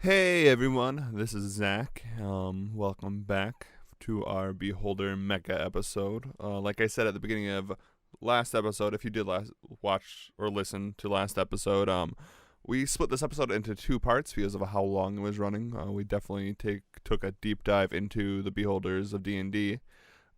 Hey everyone, this is Zach. Welcome back to our Beholder Mecha episode. Like I said at the beginning of last episode, if you did watch or listen to last episode, we split this episode into two parts because of how long it was running. We definitely took a deep dive into the Beholders of D&D.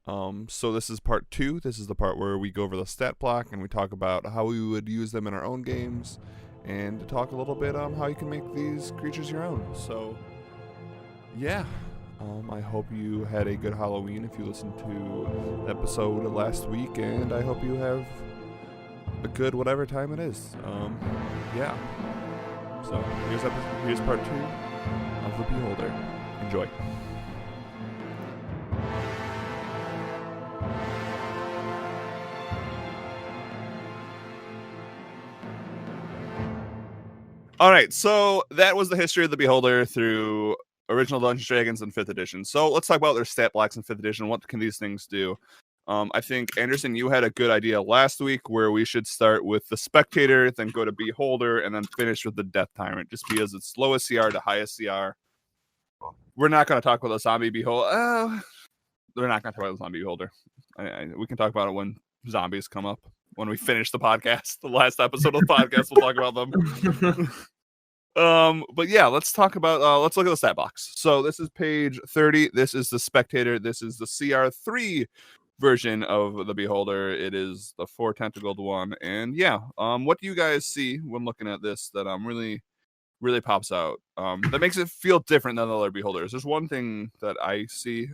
So this is part 2. This is the part where we go over the stat block and we talk about how we would use them in our own games, and to talk a little bit on how you can make these creatures your own. So, yeah. I hope you had a good Halloween if you listened to the episode last week, and I hope you have a good whatever time it is. Yeah. So, here's part 2 of The Beholder. Enjoy. All right, so that was the history of the Beholder through original Dungeons & Dragons and 5th edition. So let's talk about their stat blocks in 5th edition. What can these things do? I think, Anderson, you had a good idea last week where we should start with the Spectator, then go to Beholder, and then finish with the Death Tyrant, just because it's lowest CR to highest CR. We're not going to talk about the Zombie Beholder. We're not going to talk about the Zombie Beholder. We can talk about it when zombies come up. When we finish the podcast, the last episode of the podcast, we'll talk about them. But yeah, let's look at the stat box. So this is page 30. This is the Spectator. This is the CR3 version of the Beholder. It is the 4-tentacled one. And yeah, what do you guys see when looking at this that really pops out? That makes it feel different than the other Beholders. There's one thing that I see,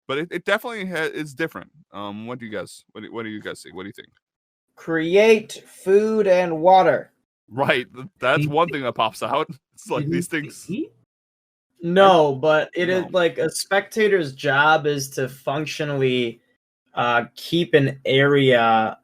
but it definitely is different. What do you guys see? What do you think? Create food and water. Right, that's one thing that pops out. It's like these things. No, but it is like a spectator's job is to functionally keep an area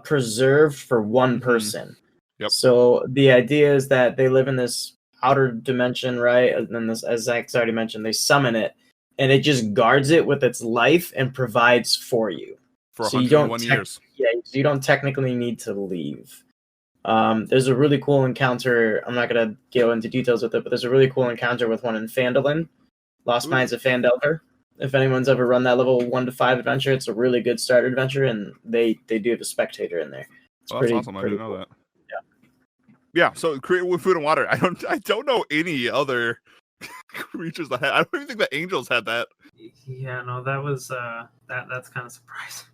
preserved for one person. Yep. So the idea is that they live in this outer dimension, right? And then this, as Zach's already mentioned, they summon it, and it just guards it with its life and provides for you. For 101 years. Yeah, so you don't technically need to leave. There's a really cool encounter. I'm not going to go into details with it, but there's a really cool encounter with one in Phandalin, Lost Mines of Phandelver. If anyone's ever run that level 1 to 5 adventure, it's a really good starter adventure, and they do have a spectator in there. It's that's awesome. I didn't know that. Yeah. So create with food and water. I don't know any other creatures that had. I don't even think the angels had that. Yeah, no, that was that's kind of surprising.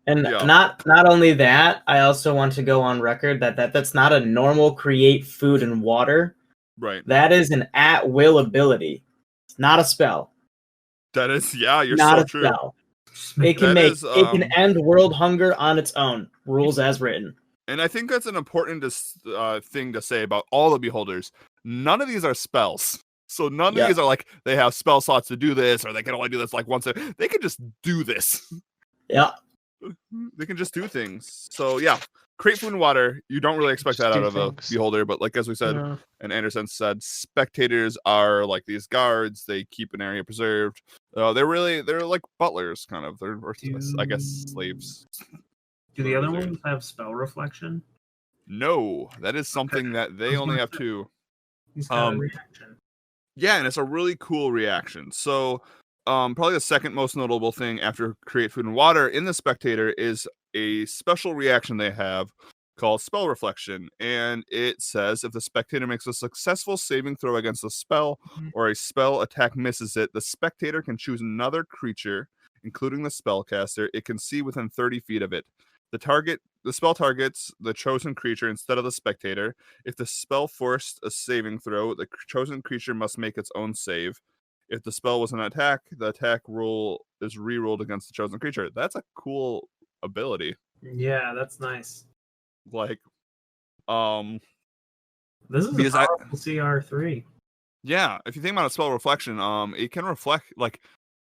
And not only that, I also want to go on record that's not a normal create food and water. Right. That is an at-will ability. It's not a spell. That is, yeah, you're not so a true. Spell. It can it can end world hunger on its own. Rules as written. And I think that's an important thing to say about all the Beholders. None of these are spells. So none of these are like they have spell slots to do this, or they can only do this like once. They can just do this. Yeah. They can just do things. So yeah, create food and water. You don't really expect that out of a Beholder, but like as we said, and Anderson said, spectators are like these guards. They keep an area preserved. They're like butlers, kind of. They're I guess slaves. Do the other ones have spell reflection? No, that is something that they only have 2. He's got a reaction. Yeah, and it's a really cool reaction. So probably the second most notable thing after create food and water in the Spectator is a special reaction they have called spell reflection. And it says if the Spectator makes a successful saving throw against a spell or a spell attack misses it, the Spectator can choose another creature, including the spellcaster, it can see within 30 feet of it. The spell targets the chosen creature instead of the Spectator. If the spell forced a saving throw, the chosen creature must make its own save. If the spell was an attack, the attack roll is re-rolled against the chosen creature. That's a cool ability. Yeah, that's nice. Like, this is a powerful CR3. Yeah, if you think about a spell reflection, it can reflect like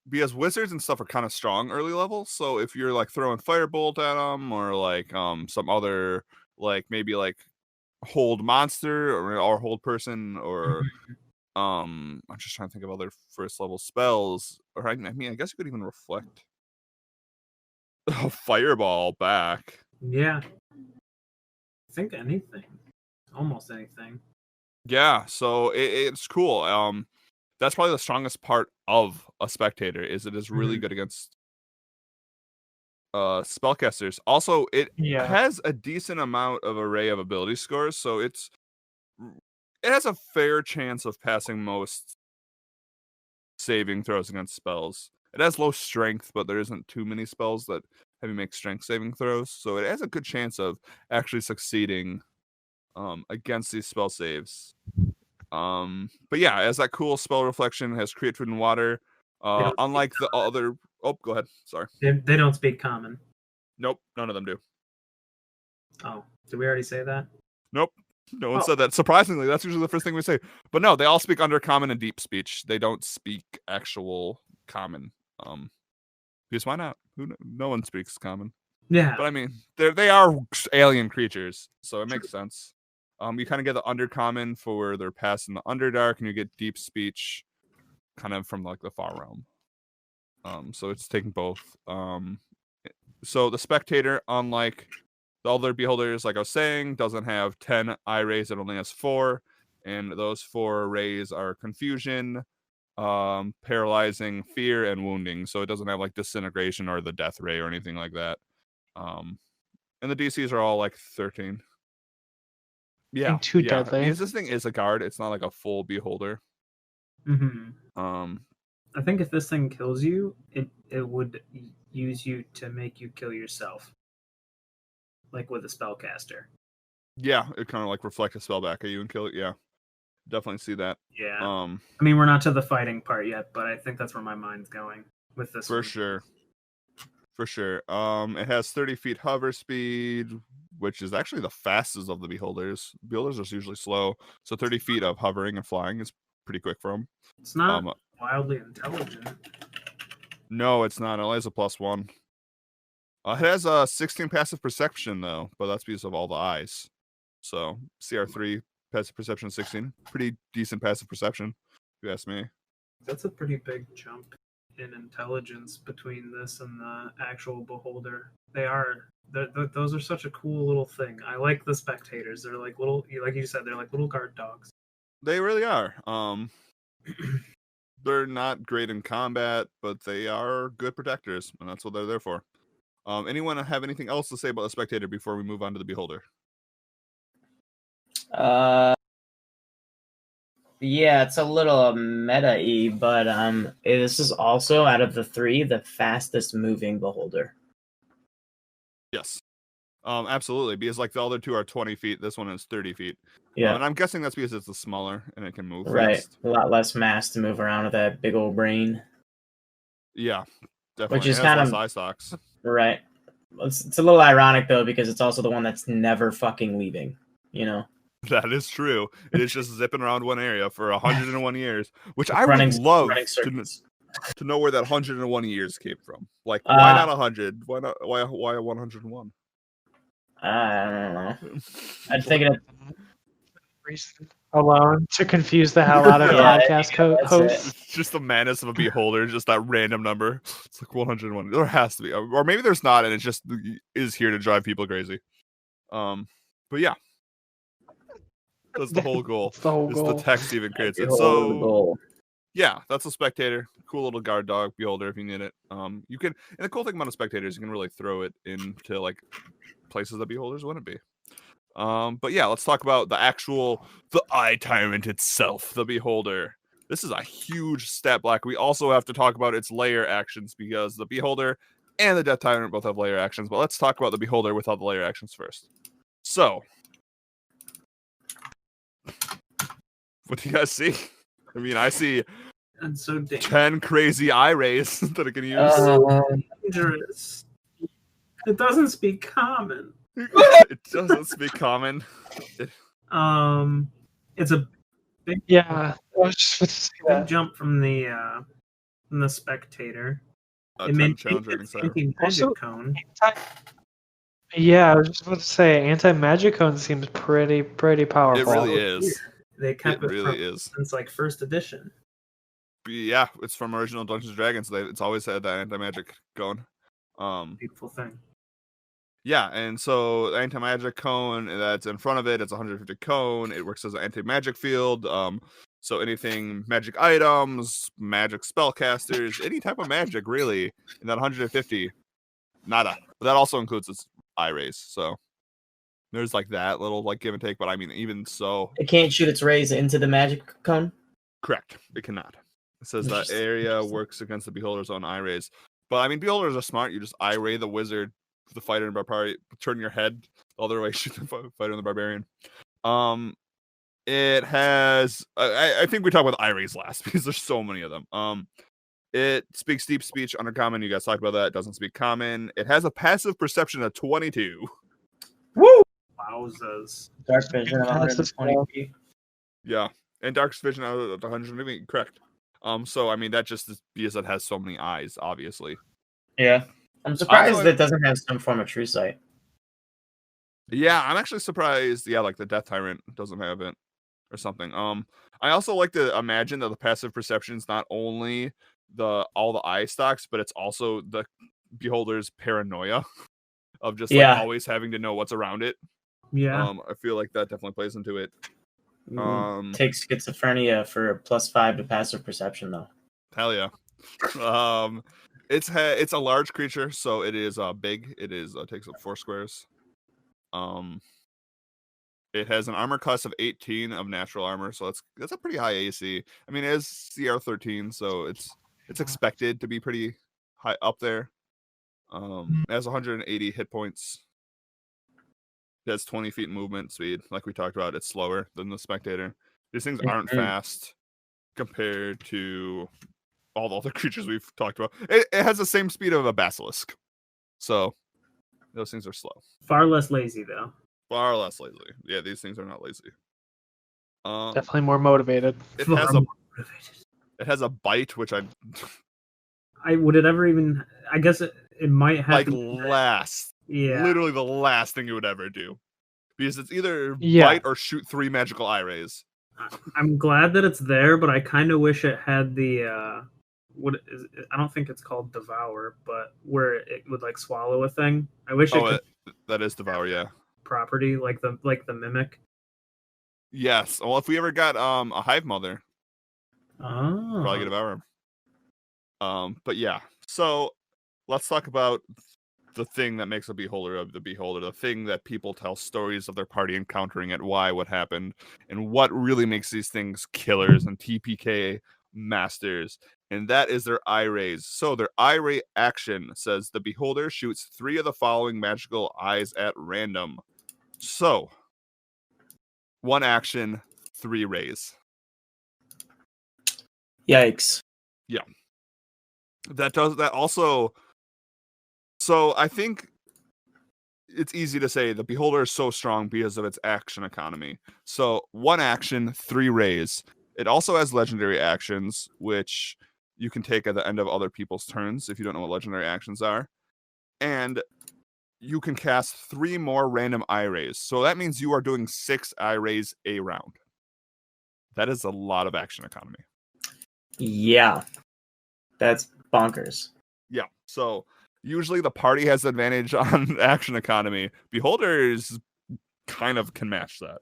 because wizards and stuff are kind of strong early level. So if you're like throwing firebolt at them or like some other like maybe like hold monster or hold person or I'm just trying to think of other first level spells. Or I mean, I guess you could even reflect a fireball back. Yeah. I think anything. Almost anything. Yeah, so it's cool. That's probably the strongest part of a spectator is it is really good against spellcasters. Also, it has a decent amount of array of ability scores, so it has a fair chance of passing most saving throws against spells. It has low strength, but there isn't too many spells that have you make strength saving throws, so it has a good chance of actually succeeding against these spell saves. But yeah, it has that cool spell reflection, has create food and water. Unlike the other go ahead. Sorry. They don't speak common. Nope, none of them do. Oh, did we already say that? Nope. No one said that. Surprisingly, that's usually the first thing we say. But no, they all speak undercommon and deep speech. They don't speak actual common. Because why not? No one speaks common. Yeah. But I mean, they are alien creatures, so it makes sense. You kind of get the undercommon for their past in the Underdark, and you get deep speech kind of from like the far realm. So it's taking both. So the spectator, unlike the other beholders, like I was saying, doesn't have 10 eye rays, it only has 4. And those 4 rays are confusion, paralyzing, fear, and wounding. So it doesn't have like disintegration or the death ray or anything like that. And the DCs are all like 13. Yeah. Too yeah. deadly. Because this thing is a guard, it's not like a full beholder. I think if this thing kills you, it would use you to make you kill yourself. Like with a spellcaster. Yeah, it kind of like reflect a spell back at you and kill it. Yeah. Definitely see that. Yeah. I mean, we're not to the fighting part yet, but I think that's where my mind's going with this For one. sure. For sure. It has 30 feet hover speed, which is actually the fastest of the beholders. Beholders are usually slow, so 30 feet of hovering and flying is pretty quick for them. It's not wildly intelligent. No, it's not. It only has a +1. It has a 16 passive perception though, but that's because of all the eyes. So CR3 passive perception 16, pretty decent passive perception, if you ask me. That's a pretty big jump in intelligence between this and the actual beholder. Those are such a cool little thing. I like the spectators. They're like little, like you said, they're like little guard dogs. They really are. They're not great in combat, but they are good protectors, and that's what they're there for. Anyone have anything else to say about the spectator before we move on to the beholder? Yeah, it's a little meta-y, but this is also, out of the 3, the fastest moving beholder. Yes. Absolutely, because like the other 2 are 20 feet, this one is 30 feet. Yeah. And I'm guessing that's because it's the smaller and it can move right. fast. A lot less mass to move around with that big old brain. Yeah, definitely. Which is it has kind of less eye stalks. Right. It's a little ironic though, because it's also the one that's never fucking leaving. You know. That is true. It is just zipping around one area for 101 years, which I Running- would love running circuits. to know where that 101 years came from. Like, why not 100? Why not? Why 101? I don't know. I'd think it. Alone to confuse the hell out of Yeah, podcast hosts. It's just the madness of a beholder, just that random number. It's like 101. There has to be, or maybe there's not, and it just is here to drive people crazy. But yeah, that's the whole goal. That's the whole is goal. the text even creates it. Behold the So goal. yeah, that's a spectator. Cool little guard dog beholder if you need it. You can, and the cool thing about a spectator is you can really throw it into like places that beholders wouldn't be. But yeah, let's talk about the Eye Tyrant itself, the Beholder. This is a huge stat block. We also have to talk about its layer actions because the Beholder and the Death Tyrant both have layer actions. But let's talk about the Beholder with all the layer actions first. So, what do you guys see? I mean, I see And so 10 crazy eye rays that it can use. dangerous. It doesn't speak common. It doesn't speak common. It's a big Yeah, I was just about to say big that. jump from the spectator. It 10 maintains challenge rating, its sorry. anti-magic Also- cone. Yeah, I was just about to say anti-magic cone seems pretty powerful. It really is. They kept It it, really from, is. since like first edition. Yeah, it's from original Dungeons and Dragons. It's always had that anti-magic going. Beautiful thing. Yeah, and so the anti-magic cone that's in front of it, it's 150 cone. It works as an anti-magic field. So anything magic items, magic spellcasters, any type of magic really, in that 150, nada. But that also includes its eye rays. So there's like that little like give and take. But I mean, even so, It can't shoot its rays into the magic cone. correct, it cannot. It says that Interesting, area interesting. works against the beholder's own eye rays. But I mean, beholders are smart. You just eye ray the wizard, the fighter, and barbarian. Turn your head the other way, shoot the fighter and the barbarian. It has. I think we talked about the eye rays last because there's so many of them. It speaks deep speech, undercommon. You guys talked about that. It doesn't speak common. It has a passive perception of 22. Woo! Wowzers. Dark vision of Pass this 120 feet. Yeah, and dark vision out of 100. Correct. So I mean that just is because it has so many eyes, obviously. Yeah. I'm surprised Also, that it doesn't have some form of true sight. Yeah, I'm actually surprised. Yeah, like the Death Tyrant doesn't have it or something. I also like to imagine that the passive perception is not only all the eye stocks, but it's also the beholder's paranoia of just like always having to know what's around it. Yeah. I feel like that definitely plays into it. Takes schizophrenia for a +5 to passive perception, though. Hell yeah. It's a large creature, so it is big. It is takes up 4 squares. It has an armor class of 18 of natural armor, so that's a pretty high AC. I mean, it is CR 13, so it's expected to be pretty high up there. It has 180 hit points. It has 20 feet movement speed, like we talked about. It's slower than the Spectator. These things aren't fast compared to all the other creatures we've talked about. It has the same speed of a basilisk, so those things are slow. Far less lazy though. Far less lazy. Yeah, these things are not lazy. Definitely more motivated. It has a bite, which would it ever even? I guess it might have like last. Yeah. Literally the last thing it would ever do, because it's either Yeah. bite or shoot 3 magical eye rays. I'm glad that it's there, but I kind of wish it had the what is I don't think it's called devour, but where it would like swallow a thing. I wish That is devour, yeah. Property like the mimic. Yes. Well, if we ever got a hive mother, probably get devour. But yeah. So let's talk about the thing that makes a beholder of the beholder, the thing that people tell stories of their party encountering it, why, what happened, and what really makes these things killers and TPK masters, and that is their eye rays. So their eye ray action says the beholder shoots 3 of the following magical eyes at random. So 1 action, 3 rays. Yikes. Yeah. That also. So I think it's easy to say the beholder is so strong because of its action economy. So 1 action, 3 rays. It also has legendary actions, which you can take at the end of other people's turns if you don't know what legendary actions are. And you can cast 3 more random eye rays. So that means you are doing 6 eye rays a round. That is a lot of action economy. Yeah. That's bonkers. Yeah. So usually the party has the advantage on action economy. Beholders kind of can match that.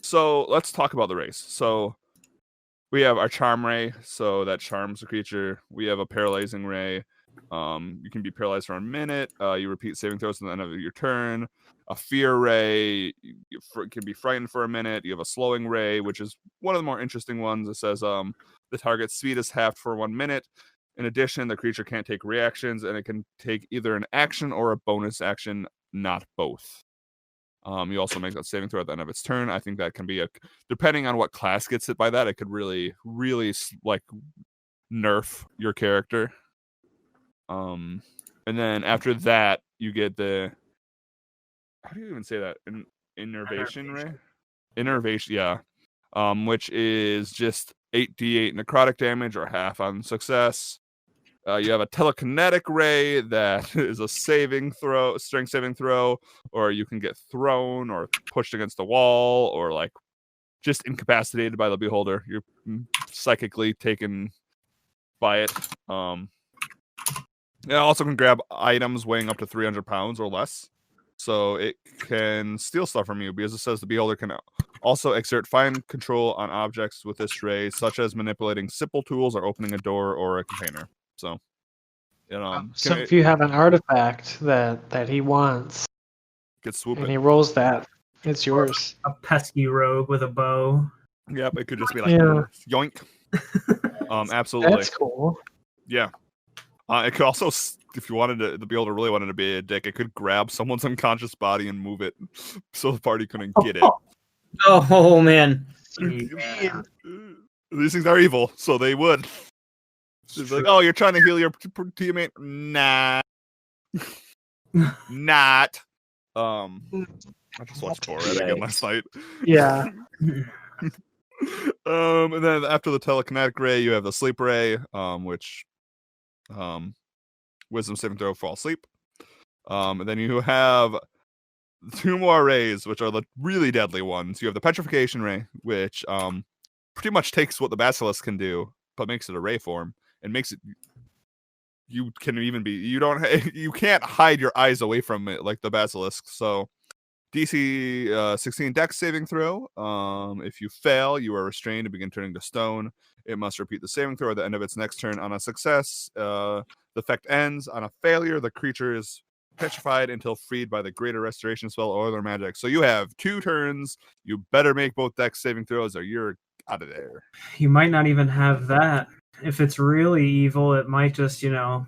So let's talk about the race. So we have our charm ray, so that charms the creature. We have a paralyzing ray. You can be paralyzed for a minute. You repeat saving throws at the end of your turn. A fear ray, you can be frightened for a minute. You have a slowing ray, which is one of the more interesting ones. It says the target's speed is halved for 1 minute. In addition, the creature can't take reactions, and it can take either an action or a bonus action, not both. You also make that saving throw at the end of its turn. I think that can be depending on what class gets hit by that, it could really, really like nerf your character. And then after that, you get the, how do you even say that? Innervation ray? Innervation, yeah. Which is just 8d8 necrotic damage or half on success. You have a telekinetic ray that is a strength saving throw, or you can get thrown or pushed against a wall, or like just incapacitated by the beholder. You're psychically taken by it. It also can grab items weighing up to 300 pounds or less. So it can steal stuff from you because it says the beholder can also exert fine control on objects with this ray, such as manipulating simple tools or opening a door or a container. So, So if you have an artifact that he wants, get swooping. and he rolls that, it's yours. A pesky rogue with a bow. Yep, it could just be like yoink. Absolutely. That's cool. Yeah. It could also, if you wanted to, the beholder really wanted to be a dick, it could grab someone's unconscious body and move it so the party couldn't get it. Oh man. Yeah. These things are evil, so they would. It's like, oh, you're trying to heal your teammate? Nah. Not. I just watched Borat again last night. Yeah. And then after the telekinetic ray, you have the sleep ray, which wisdom saving throw, fall asleep. And then you have 2 more rays, which are the really deadly ones. You have the petrification ray, which pretty much takes what the basilisk can do, but makes it a ray form and makes it. You can even be. You can't hide your eyes away from it like the basilisk. So DC 16 dex saving throw. If you fail, you are restrained and begin turning to stone. It must repeat the saving throw at the end of its next turn. On a success, the effect ends. On a failure, the creature is petrified until freed by the greater restoration spell or other magic. So you have 2 turns. You better make both dex saving throws or you're out of there. You might not even have that. If it's really evil, it might just, Well,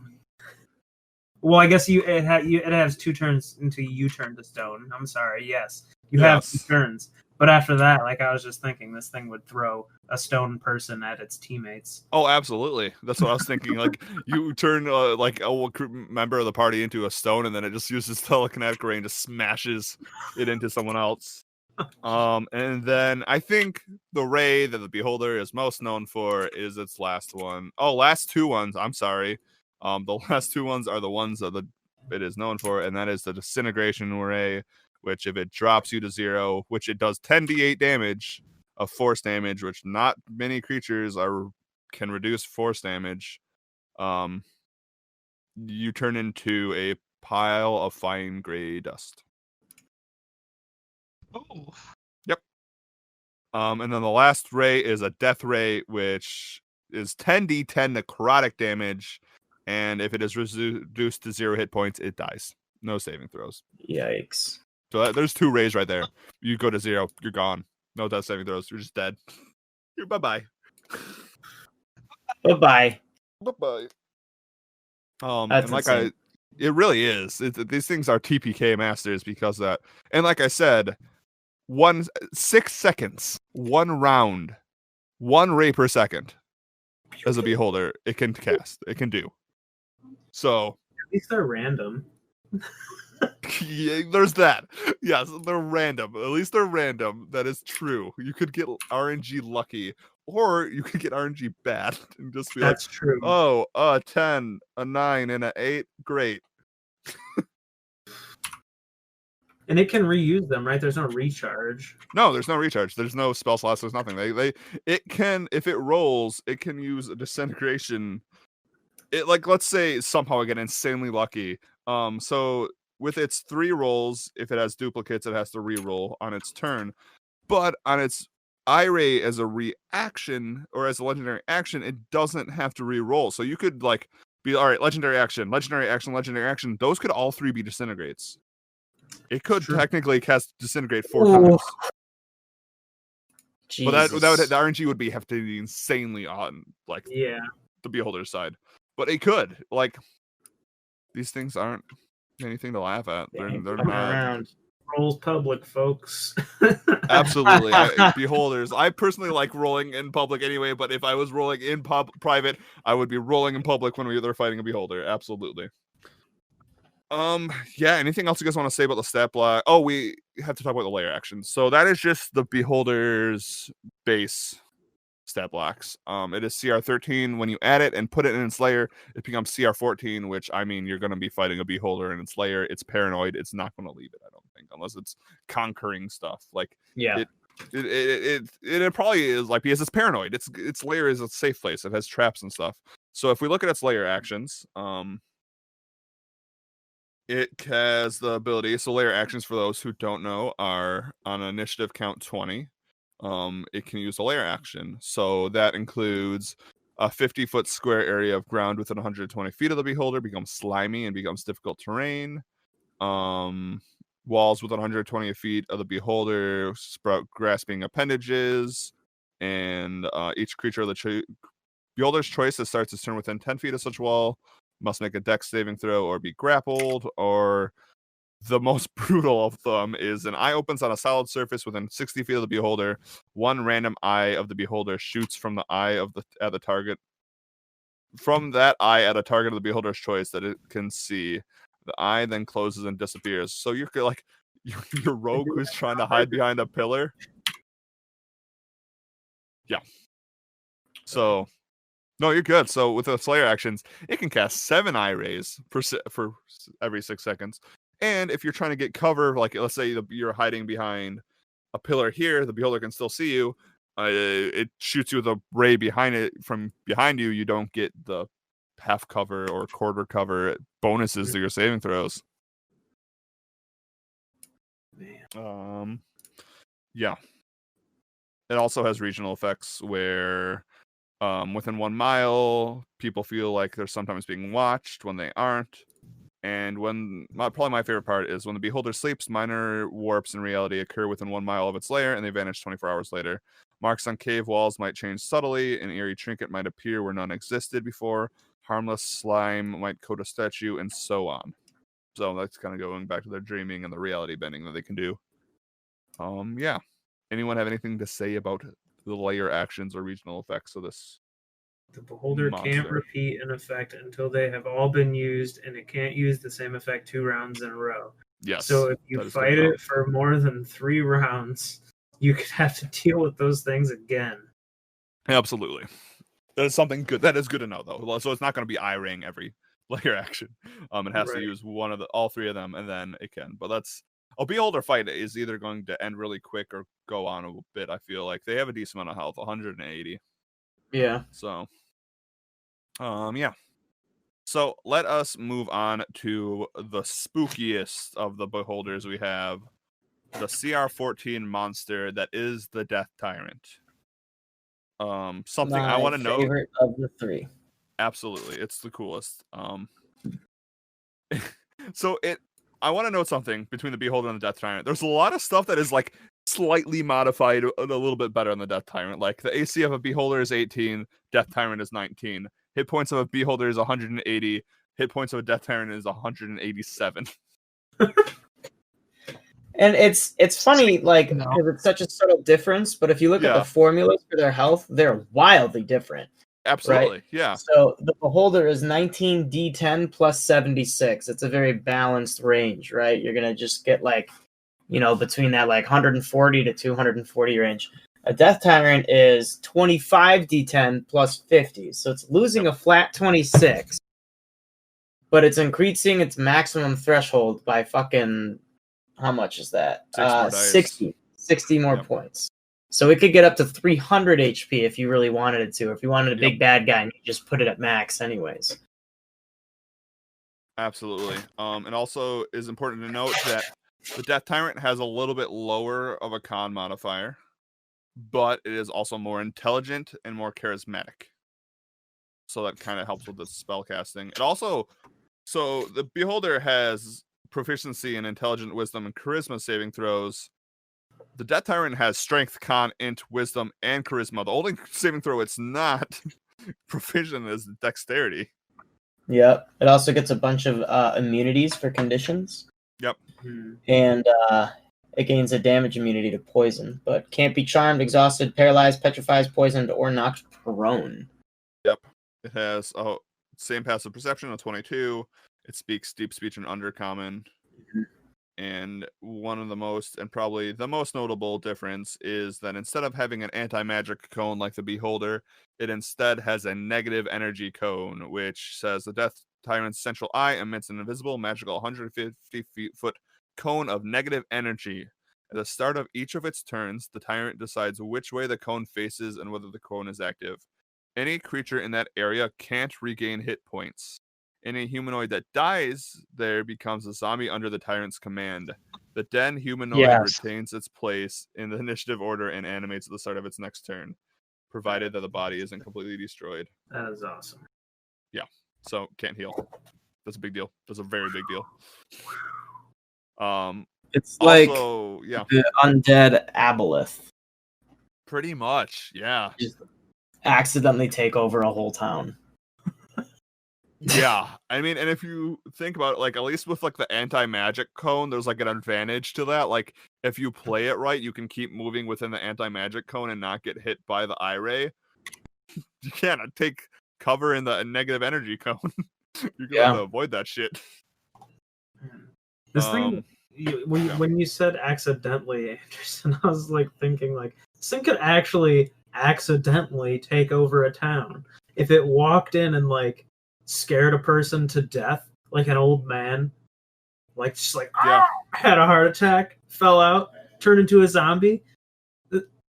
I guess it has 2 turns until you turn to stone. I'm sorry. Yes, you have 2 turns, but after that, like I was just thinking, this thing would throw a stone person at its teammates. Oh, absolutely. That's what I was thinking. Like you turn like a member of the party into a stone, and then it just uses telekinetic ray and just smashes it into someone else. And then I think the ray that the beholder is most known for is its last one. Oh, last 2 ones. I'm sorry. The last 2 ones are the ones that it is known for, and that is the disintegration ray, which if it drops you to 0, which it does 10d8 damage of force damage, which not many creatures can reduce force damage. You turn into a pile of fine gray dust. Oh. Yep. And then the last ray is a death ray, which is 10d10 necrotic damage. And if it is reduced to 0 hit points, it dies. No saving throws. Yikes. So there's 2 rays right there. You go to 0, you're gone. No death saving throws. You're just dead. You're bye-bye. Bye-bye. Bye-bye. That's and like insane. it really is. These things are TPK masters because of that. And like I said, 6 seconds, 1 round, 1 ray per second as a beholder, it can cast. It can do. So at least they're random. Yeah, there's that. Yes, they're random. At least they're random. That is true. You could get RNG lucky, or you could get RNG bad and just be That's true. Oh, a 10, a 9, and an 8. Great. And it can reuse them, right? There's no recharge. No, there's no recharge. There's no spell slots. There's nothing. It can, if it rolls, it can use a disintegration. It let's say somehow I get insanely lucky. So with its 3 rolls, if it has duplicates, it has to re-roll on its turn. But on its I-ray as a reaction or as a legendary action, it doesn't have to re-roll. So you could be all right, legendary action, legendary action, legendary action. Those could all 3 be disintegrates. It could technically cast disintegrate 4 times. Jesus. But the RNG would have to be insanely on the beholder's side. But it could. These things aren't anything to laugh at. They're not around. Rolls public, folks. Absolutely. Beholders. I personally like rolling in public anyway, but if I was rolling in private, I would be rolling in public when they're fighting a beholder. Absolutely. Yeah, anything else you guys want to say about the stat block? Oh, we have to talk about the layer actions. So that is just the beholder's base stat blocks. It is CR 13. When you add it and put it in its layer, it becomes CR 14, which I mean you're gonna be fighting a beholder in its layer. It's paranoid, it's not gonna leave it, I don't think, unless it's conquering stuff. It probably is because it's paranoid. Its layer is a safe place. It has traps and stuff. So if we look at its layer actions, It has the ability. So layer actions, for those who don't know, are on an initiative count 20. It can use a layer action. So that includes a 50-foot square area of ground within 120 feet of the beholder becomes slimy and becomes difficult terrain. Walls within 120 feet of the beholder sprout grasping appendages, and each creature of the beholder's choice that starts its turn within 10 feet of such wall must make a dex saving throw or be grappled. Or the most brutal of them is an eye opens on a solid surface within 60 feet of the beholder. One random eye of the beholder shoots from the eye of at the target. From that eye at a target of the beholder's choice that it can see. The eye then closes and disappears. So you're like your rogue who's trying to hide behind a pillar. Yeah. So no, you're good. So with the Slayer actions, it can cast 7 eye rays for every 6 seconds. And if you're trying to get cover, like let's say you're hiding behind a pillar here, the beholder can still see you. It shoots you with a ray from behind you. You don't get the half cover or quarter cover bonuses to your saving throws. Man. Yeah. It also has regional effects where within 1 mile, people feel like they're sometimes being watched when they aren't. And probably my favorite part is when the beholder sleeps, minor warps in reality occur within 1 mile of its lair, and they vanish 24 hours later. Marks on cave walls might change subtly. An eerie trinket might appear where none existed before. Harmless slime might coat a statue, and so on. So that's kind of going back to their dreaming and the reality bending that they can do. Yeah. Anyone have anything to say about the layer actions or regional effects of this? The beholder can't monster. repeat an effect until they have all been used, and it can't use the same effect 2 rounds in a row. Yes. So if you that is fight good to know. it for more than 3 rounds, you could have to deal with those things again. Absolutely. That is something good. That is good to know, though. So it's not going to be eye ring every layer action. It has to use all 3 of them, and then it can. But that's a beholder fight is either going to end really quick or go on a bit. I feel like they have a decent amount of health, 180. Yeah. So, yeah. So let us move on to the spookiest of the beholders we have, the CR14 monster that is the Death Tyrant. Something I want to note. Favorite of the 3. Absolutely, it's the coolest. So I want to note something between the Beholder and the Death Tyrant. There's a lot of stuff that is like slightly modified a little bit better on the Death Tyrant. Like the AC of a Beholder is 18, Death Tyrant is 19. Hit points of a Beholder is 180. Hit points of a Death Tyrant is 187. And it's funny, like, because it's such a subtle difference, but if you look at the formulas for their health, they're wildly different. Absolutely, right? yeah. So the Beholder is 19 D10 plus 76. It's a very balanced range, right? You're going to just get like, between that like 140 to 240 range. A Death Tyrant is 25 D10 plus 50. So it's losing a flat 26, but it's increasing its maximum threshold by fucking, how much is that? 60 more points. So it could get up to 300 HP if you really wanted it to. If you wanted a big bad guy, and you just put it at max anyways. Absolutely. And also is important to note that the Death Tyrant has a little bit lower of a con modifier, but it is also more intelligent and more charismatic. So that kind of helps with the spell casting. It also, so the Beholder has proficiency in intelligent, wisdom, and charisma saving throws. The Death Tyrant has strength, con, int, wisdom, and charisma. The only saving throw it's not proficient is dexterity. Yep. It also gets a bunch of immunities for conditions. Yep. And it gains a damage immunity to poison, but can't be charmed, exhausted, paralyzed, petrified, poisoned, or knocked prone. Yep. It has same passive perception of 22. It speaks deep speech and undercommon. And one of the most, and probably the most notable difference is that instead of having an anti-magic cone like the Beholder, it instead has a negative energy cone, which says the Death Tyrant's central eye emits an invisible, magical 150-foot cone of negative energy. At the start of each of its turns, the Tyrant decides which way the cone faces and whether the cone is active. Any creature in that area can't regain hit points. Any humanoid that dies there becomes a zombie under the tyrant's command. The den humanoid Yes. retains its place in the initiative order and animates at the start of its next turn, provided that the body isn't completely destroyed. That is awesome. So can't heal. That's a big deal. That's a very big deal. It's like Also, yeah, the undead aboleth. pretty much. Yeah. Just accidentally take over a whole town. Yeah. I mean, and if you think about it, like, at least with like the anti-magic cone, there's like an advantage to that. Like, if you play it right, you can keep moving within the anti-magic cone and not get hit by the eye ray. You can't take cover in the negative energy cone. You're gonna have to avoid that shit. This thing, when you said accidentally, Anderson, I was like thinking like this thing could actually accidentally take over a town if it walked in and like scared a person to death, like an old man, like just like had a heart attack, fell out, turned into a zombie.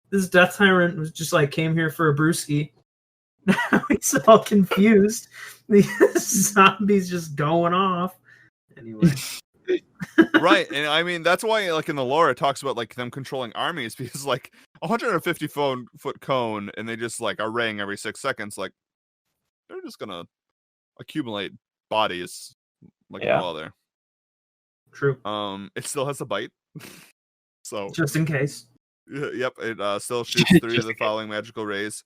This death tyrant was just like came here for a brewski. Now he's all confused. The zombies just going off. Anyway. Right, and I mean that's why like in the lore it talks about like them controlling armies, because like 150 foot cone and they just like are raying every 6 seconds, like they're just gonna accumulate bodies like no other. True. It still has a bite. So just in case. Yep, it still shoots 3 of the following magical rays.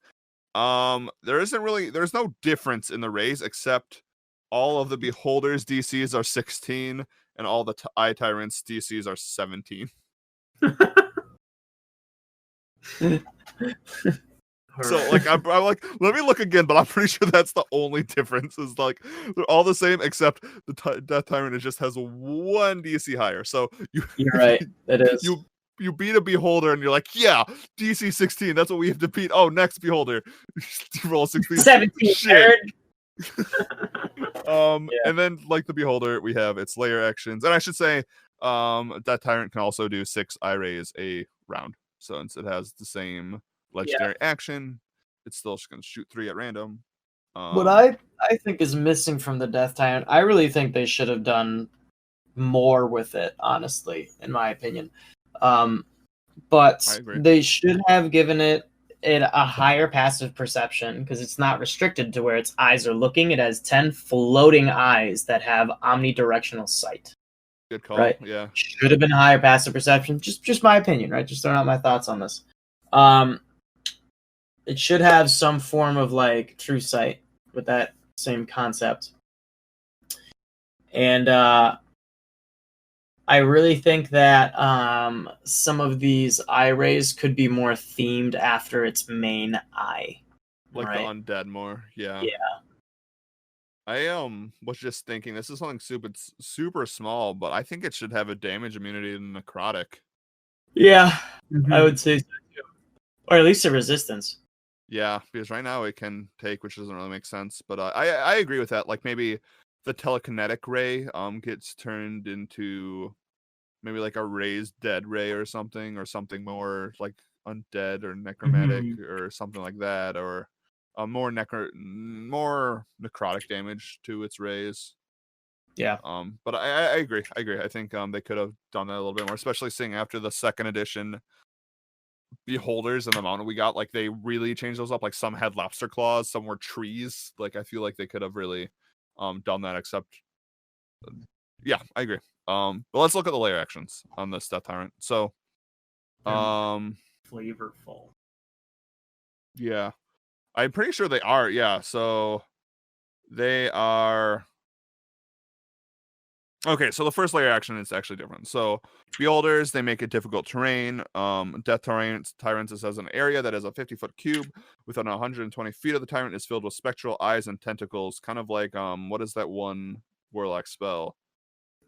There's no difference in the rays except all of the beholders DCs are 16 and all the eye tyrants DCs are 17. So like I'm like, let me look again, but I'm pretty sure that's the only difference. Is like they're all the same except the death tyrant just has 1 DC higher. So you're right, it is. You beat a beholder and you're like, yeah, DC 16. That's what we have to beat. Oh, next beholder, you roll 16. 17. Shit. And then like the beholder, we have its layer actions, and I should say, that tyrant can also do 6 eye rays a round. So since it has the same legendary action, it's still just gonna shoot 3 at random. What I think is missing from the death tyrant, I really think they should have done more with it, honestly, in my opinion. But they should have given it a higher passive perception, because it's not restricted to where its eyes are looking. It has 10 floating eyes that have omnidirectional sight. Good call. Right? Yeah. Should have been higher passive perception. Just my opinion, right? Just throwing out my thoughts on this. It should have some form of like true sight with that same concept. And I really think that some of these eye rays could be more themed after its main eye. Like the undead more. Yeah. Yeah. I was just thinking this is something super small, but I think it should have a damage immunity to necrotic. Yeah, I would say so too. Or at least a resistance. Yeah, because right now it can take, which doesn't really make sense. But I agree with that. Like maybe the telekinetic ray gets turned into maybe like a raised dead ray or something more like undead or necromantic or something like that, or more necrotic damage to its rays. Yeah. But I agree. I think they could have done that a little bit more, especially seeing after the 2nd edition beholders and the amount we got, like they really changed those up. Like some had lobster claws, some were trees. Like I feel like they could have really done that, except yeah, I agree. But let's look at the layer actions on this death tyrant. So flavorful. Yeah. I'm pretty sure they are, yeah. So they are okay, so the first layer action is actually different. So beholders, they make it difficult terrain. Death tyrants it says an area that is a 50-foot cube within 120 feet of the tyrant is filled with spectral eyes and tentacles, kind of like what is that one warlock spell?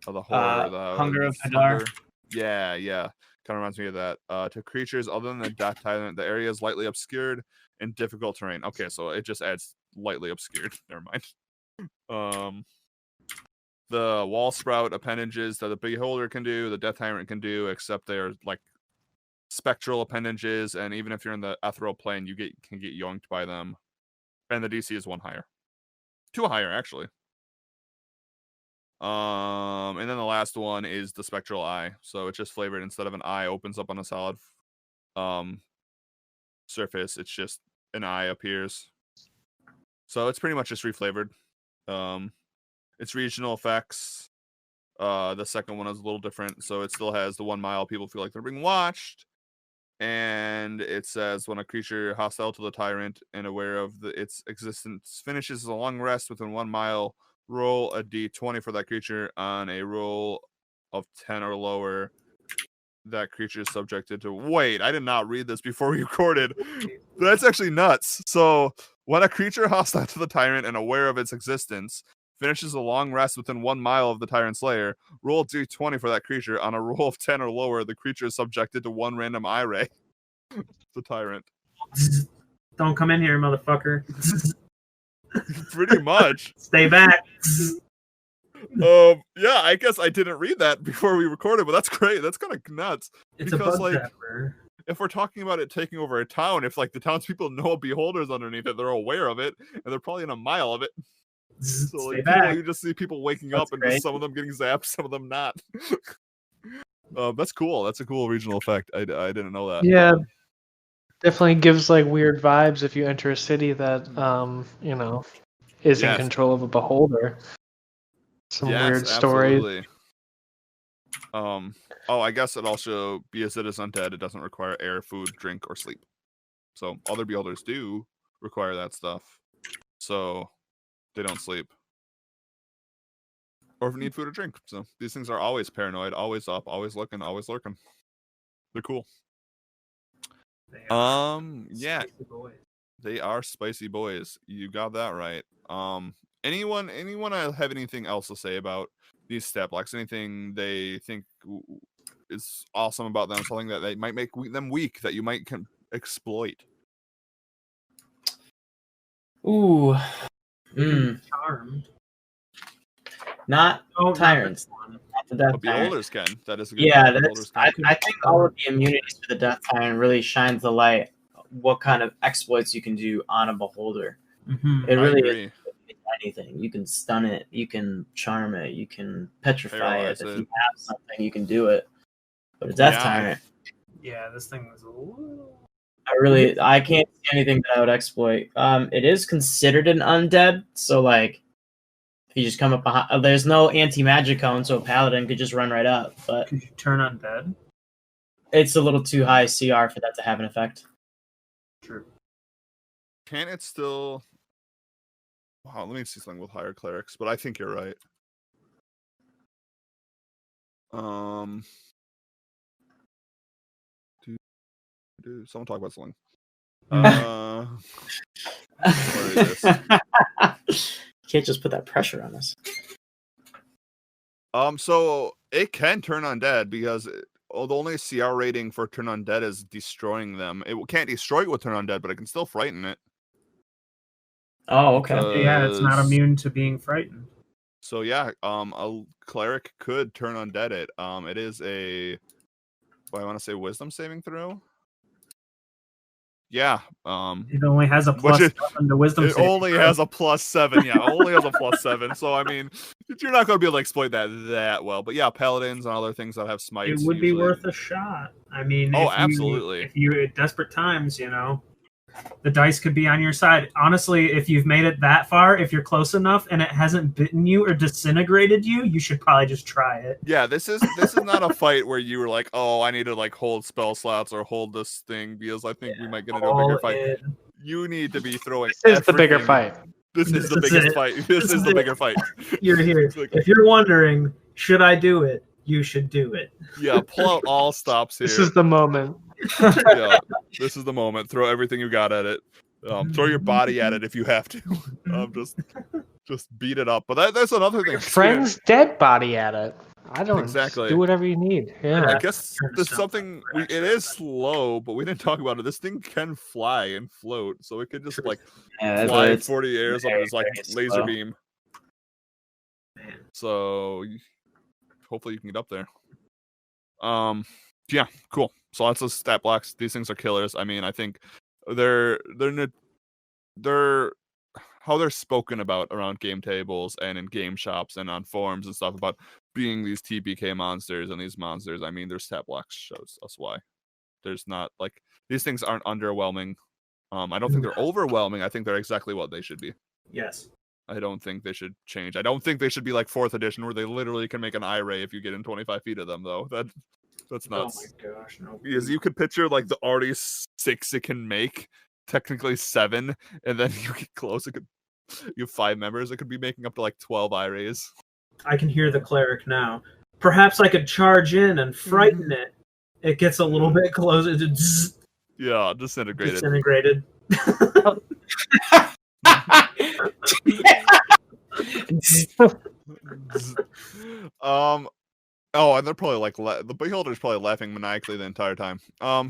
The horror, the Hunger of Hadar. Yeah. Kind of reminds me of that. To creatures other than the death tyrant, the area is lightly obscured and difficult terrain. Okay, so it just adds lightly obscured. Never mind. The wall sprout appendages that the beholder can do, the death tyrant can do, except they're like spectral appendages, and even if you're in the ethereal plane, you can get yoinked by them. And the DC is 1 higher. 2 higher, actually. And then the last one is the spectral eye. So it's just flavored instead of an eye opens up on a solid surface. It's just an eye appears. So it's pretty much just reflavored. It's regional effects. The second one is a little different. So it still has the 1 mile. People feel like they're being watched. And it says when a creature hostile to the tyrant and aware of its existence finishes a long rest within 1 mile, roll a d20 for that creature. On a roll of 10 or lower, that creature is subjected to. Wait, I did not read this before we recorded. That's actually nuts. So when a creature hostile to the tyrant and aware of its existence finishes a long rest within 1 mile of the tyrant's lair, roll a d20 for that creature. On a roll of 10 or lower, the creature is subjected to 1 random eye ray. The tyrant. Don't come in here, motherfucker. Pretty much. Stay back. Yeah, I guess I didn't read that before we recorded, but that's great. That's kind of nuts. It's Because, a bug like, zapper. if we're talking about it taking over a town, if like the townspeople know a beholder's underneath it, they're aware of it, and they're probably in a mile of it. So like, Stay back. you just see people waking That's up and great. just some of them getting zapped, some of them not. That's cool. That's a cool regional effect. I didn't know that. Yeah, definitely gives like weird vibes if you enter a city that is in Yes. control of a beholder. Some Yes, weird stories. absolutely. I guess it also, because it is undead, it doesn't require air, food, drink, or sleep. So other beholders do require that stuff. So they don't sleep. Or need food or drink. So these things are always paranoid, always up, always looking, always lurking. They're cool. They are Yeah, spicy boys. they are spicy boys. You got that right. Anyone have anything else to say about these stat blocks? Anything they think is awesome about them? Something that they might make them weak that you might exploit? Ooh. Charmed. Not Oh, tyrants. Not the death But tyrant. beholders can. That is a good Yeah, point. that's. Beholders can. I think all of the immunities for the death tyrant really shines the light what kind of exploits you can do on a beholder. Mhm. It really I agree. is anything. You can stun it, you can charm it, you can petrify Paralyze it. If it. you have something, you can do it. But a death Yeah. tyrant, Yeah, this thing was a little. I can't see anything that I would exploit. It is considered an undead, so like if you just come up behind, there's no anti-magic cone, so a paladin could just run right up. But Could you turn undead? it's a little too high CR for that to have an effect. True. Can it still? Wow, let me see something with higher clerics, but I think you're right. Someone talk about something. Where is this? You can't just put that pressure on us. So it can turn undead because the only CR rating for turn undead is destroying them. It can't destroy it with turn undead, but it can still frighten it. Oh, okay. Yeah, it's not Because- immune to being frightened. So yeah, a cleric could turn undead it. It is I want to say wisdom saving throw. Yeah. It only has a plus is- 7 to wisdom. It saving only throw. has a +7. Yeah, only has a +7. So I mean, you're not going to be able to exploit that well. But yeah, paladins and other things that have smites. It would be usually- worth a shot. I mean, Oh, if absolutely. If you at desperate times, the dice could be on your side. Honestly, if you've made it that far, if you're close enough and it hasn't bitten you or disintegrated you, you should probably just try it. Yeah, this is not a fight where you were like, oh, I need to like hold spell slots or hold this thing because I think we might get into a bigger All fight. in. You need to be throwing. This is the bigger everything- fight. This is This the is biggest it. fight. This This is is the it. bigger fight. You're here. It's like, If you're wondering, should I do it? You should do it. yeah, pull out all stops here. This is the moment. Yeah, this is the moment. Throw everything you got at it. Throw your body at it if you have to. Just beat it up. But that's another thing. Your friend's dead body at it. I don't Exactly. do whatever you need. I Yeah. guess Turn there's yourself something. up for It extra is effect. slow, but we didn't talk about it. This thing can fly and float, so it could just like Yeah, fly it's 40 years up very, his like very laser slow. beam. Man. So hopefully you can get up there. Yeah, cool. So lots of stat blocks. These things are killers. I mean, I think they're how they're spoken about around game tables and in game shops and on forums and stuff about being these TPK monsters and these monsters. I mean, their stat blocks shows us why. There's not like these things aren't underwhelming. I don't think they're overwhelming. I think they're exactly what they should be. Yes. I don't think they should change. I don't think they should be like 4th edition where they literally can make an eye ray if you get in 25 feet of them, though. That's nuts. Oh my gosh, no. Because you could picture like the already 6 it can make, technically 7, and then you get close. You have 5 members. It could be making up to like 12 eye rays. I can hear the cleric now. Perhaps I could charge in and frighten it. It gets a little bit closer to Yeah, disintegrated. disintegrated. Oh, and they're probably like the beholder's probably laughing maniacally the entire time.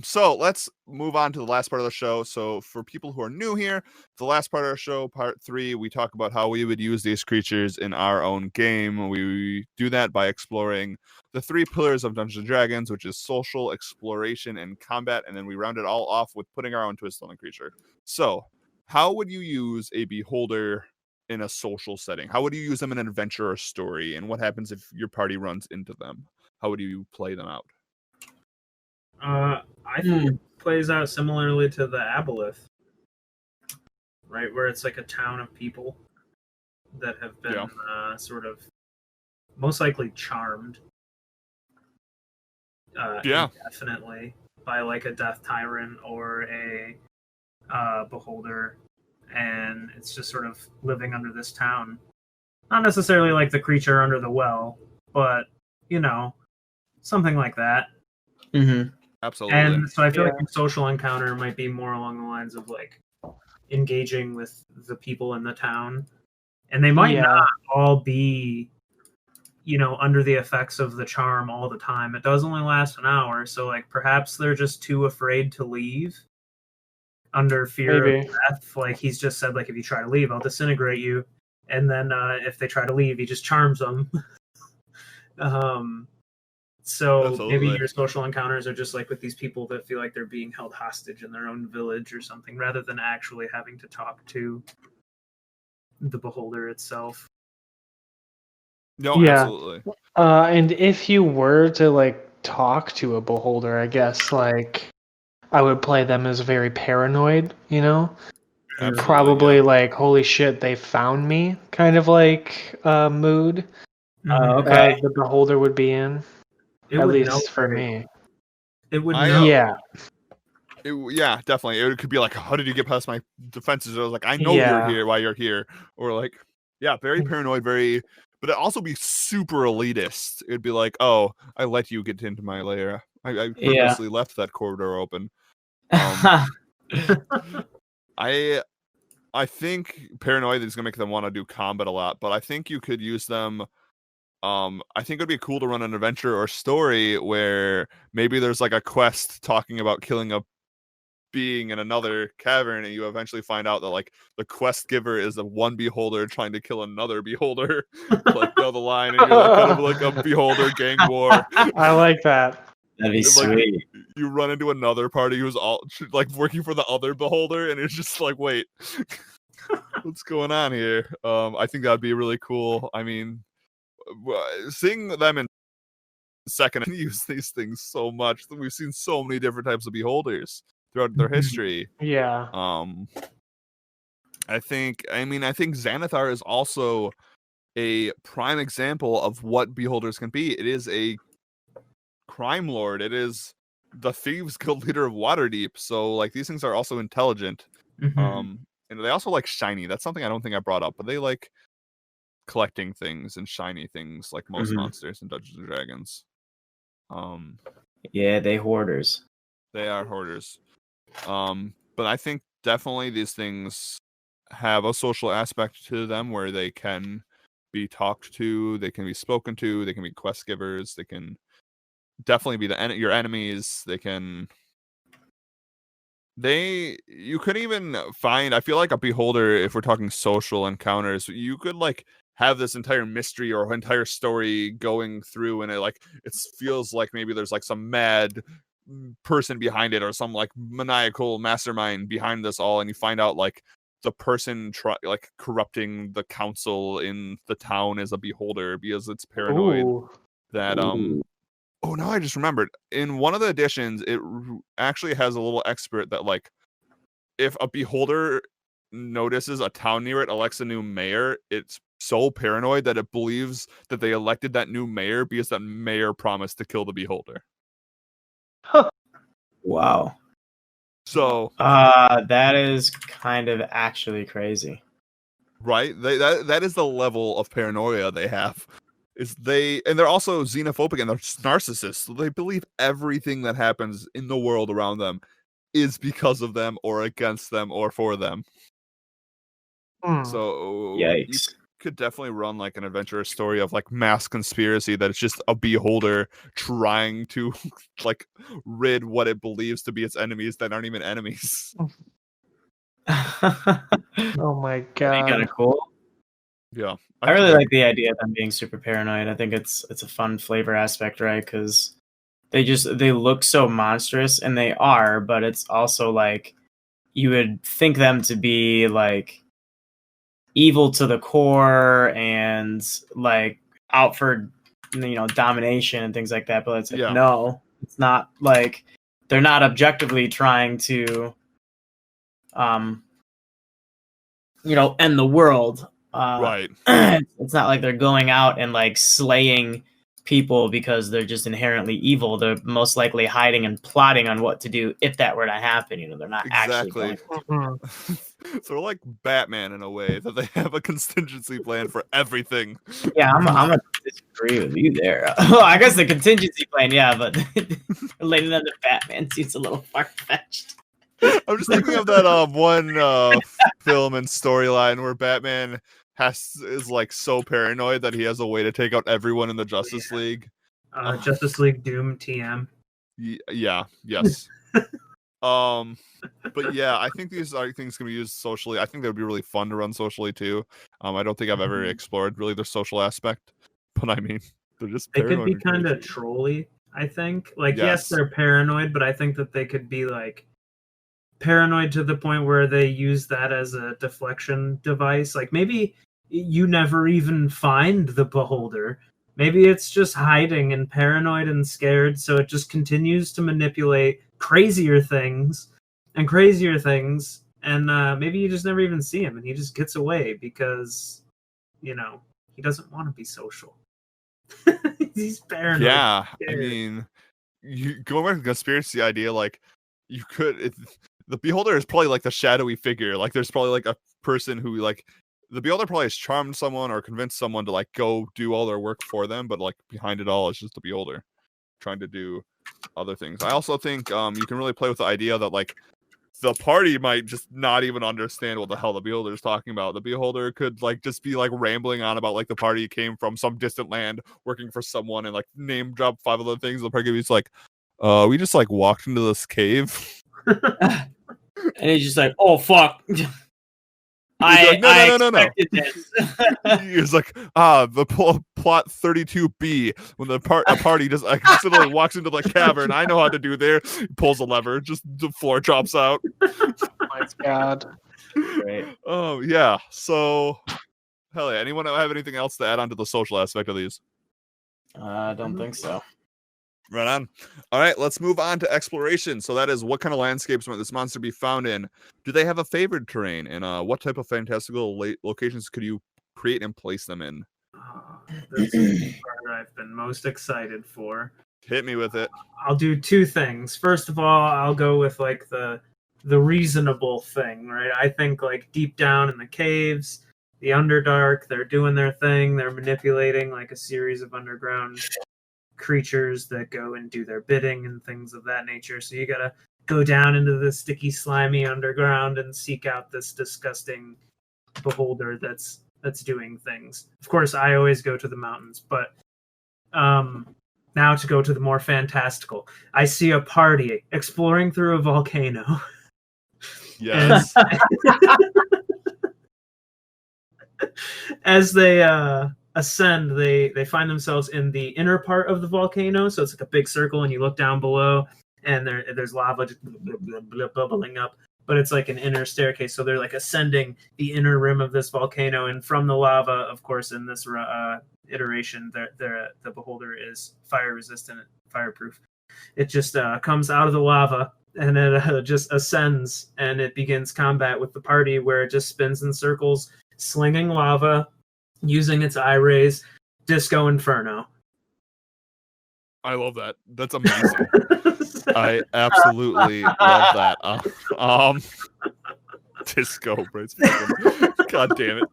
So let's move on to the last part of the show. So for people who are new here, the last part of our show, part 3, we talk about how we would use these creatures in our own game. We do that by exploring the 3 pillars of Dungeons and Dragons, which is social, exploration, and combat, and then we round it all off with putting our own twist on the creature. So, how would you use a beholder in a social setting? How would you use them in an adventure or story? And what happens if your party runs into them? How would you play them out? I think it plays out similarly to the Aboleth, right? Where it's like a town of people that have been sort of most likely charmed. Definitely by like a death tyrant or a beholder, and it's just sort of living under this town. Not necessarily like the creature under the well, but something like that. Mm-hmm. Absolutely. And so I feel like your social encounter might be more along the lines of like engaging with the people in the town, and they might not all be under the effects of the charm all the time. It does only last an hour, so like perhaps they're just too afraid to leave under fear of death. Like he's just said, like, if you try to leave, I'll disintegrate you. And then if they try to leave, he just charms them. So Absolutely. maybe your social encounters are just like with these people that feel like they're being held hostage in their own village or something, rather than actually having to talk to the beholder itself. No, absolutely. And if you were to like talk to a beholder, I guess like I would play them as very paranoid, Absolutely, probably like holy shit, they found me kind of like mood. Okay. The beholder would be in, at least for me. It would know. Yeah, definitely. It could be like, how did you get past my defenses? I was like, I know you're here, why you're here. Or like, very paranoid, but it'd also be super elitist. It'd be like, oh, I let you get into my lair. I purposely left that corridor open. I think paranoid is gonna make them want to do combat a lot, but I think you could use them. I think it'd be cool to run an adventure or story where maybe there's like a quest talking about killing a being in another cavern, and you eventually find out that like the quest giver is the one beholder trying to kill another beholder, like down the line, and you're like kind of like a beholder gang war. I like that. That'd be Like, sweet. you run into another party who's all like working for the other beholder, and it's just like, wait, what's going on here? I think that'd be really cool. I mean, seeing them in second use these things so much, we've seen so many different types of beholders throughout their history. Yeah. I think Xanathar is also a prime example of what beholders can be. It is a crime lord. It is the thieves guild leader of Waterdeep. So like these things are also intelligent. And they also like shiny. That's something I don't think I brought up, but they like collecting things and shiny things like most monsters in Dungeons and Dragons. Yeah, they hoarders. They are hoarders. But I think definitely these things have a social aspect to them where they can be talked to, they can be spoken to, they can be quest givers, they can definitely be your enemies. You could even find, I feel like a beholder, if we're talking social encounters, you could like have this entire mystery or entire story going through, and it feels like maybe there's like some mad person behind it or some like maniacal mastermind behind this all, and you find out like the person corrupting the council in the town is a beholder because it's paranoid Ooh. that Oh, now I just remembered. In one of the editions, it actually has a little expert that, like, if a beholder notices a town near it elects a new mayor, it's so paranoid that it believes that they elected that new mayor because that mayor promised to kill the beholder. Huh. Wow. So, that is kind of actually crazy. right? That is the level of paranoia they have. And they're also xenophobic and they're narcissists. So they believe everything that happens in the world around them is because of them or against them or for them. So you Yikes. could definitely run like an adventurous story of like mass conspiracy that it's just a beholder trying to like rid what it believes to be its enemies that aren't even enemies. Oh my Kind god. of cool. Yeah. I really like the idea of them being super paranoid. I think it's a fun flavor aspect, right? Because they look so monstrous, and they are, but it's also like you would think them to be like evil to the core and like out for domination and things like that. But it's like no, it's not like they're not objectively trying to end the world. Right. It's not like they're going out and like slaying people because they're just inherently evil. They're most likely hiding and plotting on what to do if that were to happen. They're not actually going Mhm. So they're like Batman in a way that they have a contingency plan for everything. Yeah, I'm gonna disagree with you there. Well, I guess the contingency plan, yeah, but relating them to Batman seems a little far fetched. I'm just thinking of that one film and storyline where Batman is like so paranoid that he has a way to take out everyone in the Justice League. Justice League Doom TM. Yes. But yeah, I think these are things can be used socially. I think they would be really fun to run socially too. I don't think I've ever explored really the social aspect, but I mean, they're just They could paranoid be and kind of crazy. trolly. I think, like, yes, Yes. they're paranoid, but I think that they could be like paranoid to the point where they use that as a deflection device. Like maybe you never even find the beholder. Maybe it's just hiding and paranoid and scared, so it just continues to manipulate crazier things, and maybe you just never even see him, and he just gets away because he doesn't want to be social. He's paranoid. Yeah, I mean, going back to the conspiracy idea, like you could. The beholder is probably like the shadowy figure. Like there's probably like a person who like the beholder probably has charmed someone or convinced someone to like go do all their work for them, but like behind it all is just the beholder trying to do other things. I also think you can really play with the idea that like the party might just not even understand what the hell the beholder is talking about. The beholder could like just be like rambling on about like the party came from some distant land working for someone and like name drop 5 other things. The party is like, we just like walked into this cave. And he's just like, oh fuck. No. Expected this. He's like, the plot 32B when a party just accidentally walks into the cavern. I know how to do there. He pulls a lever, just the floor drops out. Oh my god. Right. Oh yeah. So, hell yeah. Anyone have anything else to add on to the social aspect of these? I don't think so. Right on. All right, let's move on to exploration. So that is what kind of landscapes might this monster be found in? Do they have a favored terrain? And what type of fantastical locations could you create and place them in? This is the part I've been most excited for. Hit me with it. I'll do 2 things. First of all, I'll go with like the reasonable thing, right? I think like deep down in the caves, the Underdark, they're doing their thing. They're manipulating like a series of underground creatures that go and do their bidding and things of that nature. So you gotta go down into the sticky, slimy underground and seek out this disgusting beholder that's doing things. Of course, I always go to the mountains, but now to go to the more fantastical. I see a party exploring through a volcano. Yes. As they ascend, they find themselves in the inner part of the volcano, so it's like a big circle, and you look down below, and there's lava just bubbling up. but it's like an inner staircase. So they're like ascending the inner rim of this volcano, and from the lava, of course, in this iteration, the beholder is fire resistant, fireproof. It just comes out of the lava and it just ascends, and it begins combat with the party, where it just spins in circles, slinging lava, using its eye rays. Disco Inferno. I love that. That's amazing. I absolutely love that. Disco, bro. God damn it.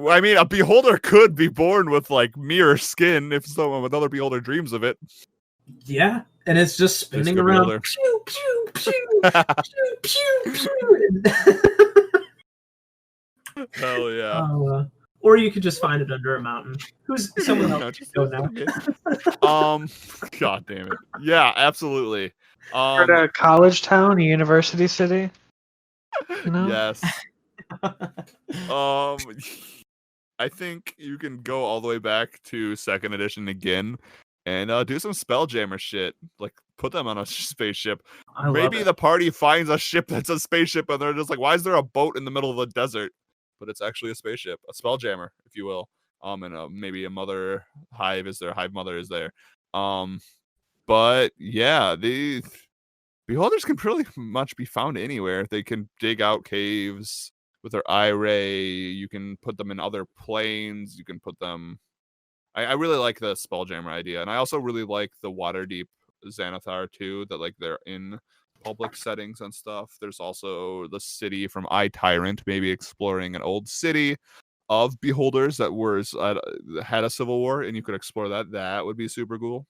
I mean, a beholder could be born with like mirror skin if another beholder dreams of it. Yeah, and it's just spinning Disco around. beholder. Pew, pew, pew, pew, pew, pew. Hell yeah. Or you could just find it under a mountain. Who's someone else? No, just Go now. okay. God damn it. Yeah, absolutely. Or a college town, a university city. You know? Yes. I think you can go all the way back to 2nd edition again and do some Spelljammer shit. Like, put them on a spaceship. Maybe the party finds a ship that's a spaceship and they're just like, why is there a boat in the middle of the desert? But it's actually a spaceship, a Spelljammer, if you will. And maybe a mother hive is there, hive mother is there. But yeah, the beholders can pretty much be found anywhere. They can dig out caves with their eye ray. You can put them in other planes. You can put them. I really like the Spelljammer idea, and I also really like the Waterdeep Xanathar too. That like they're in public settings and stuff. There's also the city from iTyrant, maybe exploring an old city of beholders that had a civil war, and you could explore that. That would be super cool.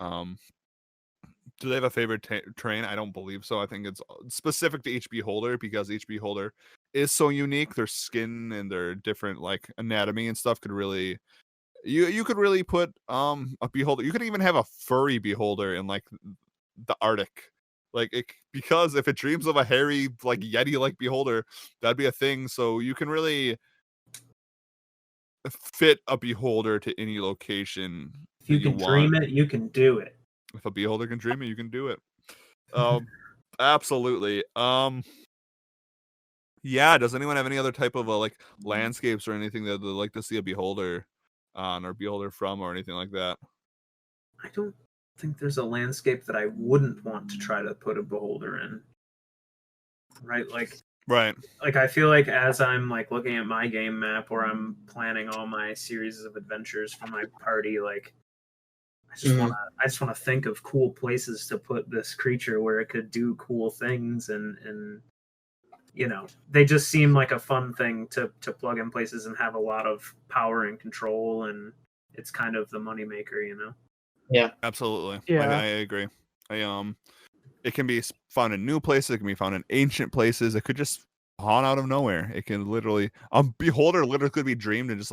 Do they have a favorite train? I don't believe so. I think it's specific to each beholder because each beholder is so unique. Their skin and their different like anatomy and stuff could really you could really put a beholder. You could even have a furry beholder in like the Arctic. Like because if it dreams of a hairy like yeti like beholder, that'd be a thing. So you can really fit a beholder to any location. If you can dream it, you can do it. If a beholder can dream it, you can do it. Absolutely. Yeah, does anyone have any other type of like landscapes or anything that they'd like to see a beholder on or beholder from or anything like that? I don't think there's a landscape that I wouldn't want to try to put a beholder in. Right? Right. Like I feel like as I'm like looking at my game map or I'm planning all my series of adventures for my party, like I just want to think of cool places to put this creature where it could do cool things, and you know, they just seem like a fun thing to plug in places and have a lot of power and control, and it's kind of the moneymaker, you know. Yeah, absolutely. Yeah, I agree. It can be found in new places. It can be found in ancient places. It could just spawn out of nowhere. It can literally beholder literally could be dreamed and just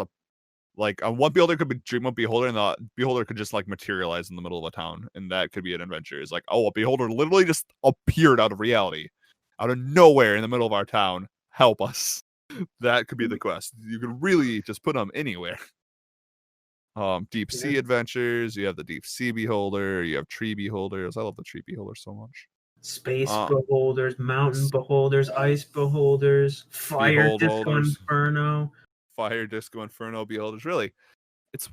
one beholder could be dream of beholder, and the beholder could just like materialize in the middle of a town, and that could be an adventure. It's like, oh, a beholder literally just appeared out of reality, out of nowhere in the middle of our town. Help us. That could be the quest. You could really just put them anywhere. Deep sea adventures. You have the deep sea beholder. You have tree beholders. I love the tree beholder so much. Space beholders, mountain beholders, ice beholders, fire disco inferno. Fire disco inferno beholders. Really, it's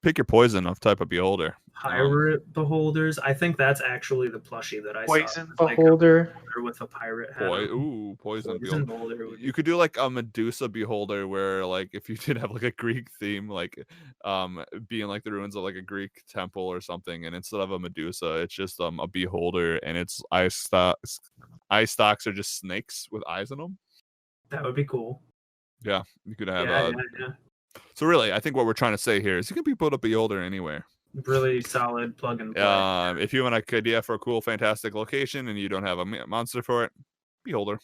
pick your poison of type of beholder. Pirate beholders. I think that's actually the plushie that I poison saw. beholder like with a pirate head. Poison beholder. You could do like a Medusa beholder, where like if you did have like a Greek theme, like being like the ruins of like a Greek temple or something, and instead of a Medusa, it's just a beholder, and its eye stalks are just snakes with eyes in them. That would be cool. Yeah, you could have So really, I think what we're trying to say here is you can be put a beholder anywhere. Really solid plug and play. If you want an idea for a cool, fantastic location and you don't have a monster for it, beholder.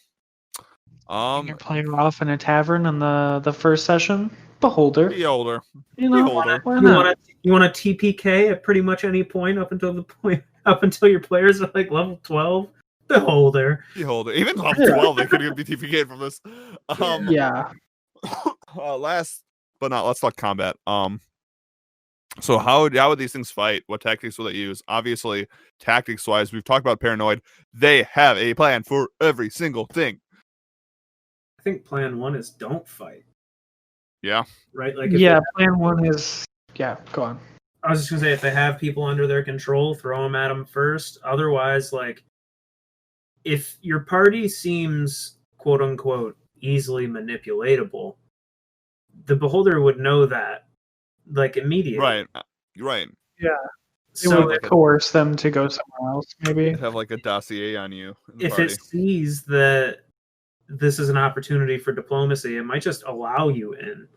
You're playing off in a tavern in the first session. Beholder. Beholder. You know, beholder. You want a TPK at pretty much any point up until your players are like level 12. Beholder. Even level 12, they could be TPK'd from this. Yeah. Last but not, let's talk combat. So how would these things fight? What tactics will they use? Obviously, tactics-wise, we've talked about Paranoid. They have a plan for every single thing. I think plan 1 is don't fight. Yeah. Right? Like plan 1 is go on. I was just gonna say, if they have people under their control, throw them at them first. Otherwise, like, if your party seems quote unquote easily manipulatable, the beholder would know that, like, immediately. Right. Yeah. So would coerce them to go somewhere else, maybe. It'd have like a dossier on you. If it sees that this is an opportunity for diplomacy, it might just allow you in,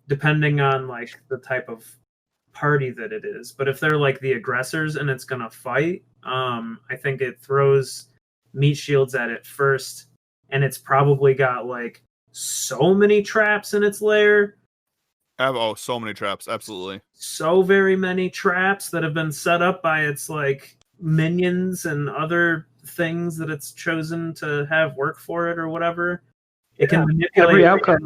depending on like the type of party that it is. But if they're like the aggressors and it's gonna fight, I think it throws meat shields at it first, and it's probably got like so many traps in its lair. Oh, so many traps, absolutely. So very many traps that have been set up by its like minions and other things that it's chosen to have work for it or whatever. It can manipulate every outcome.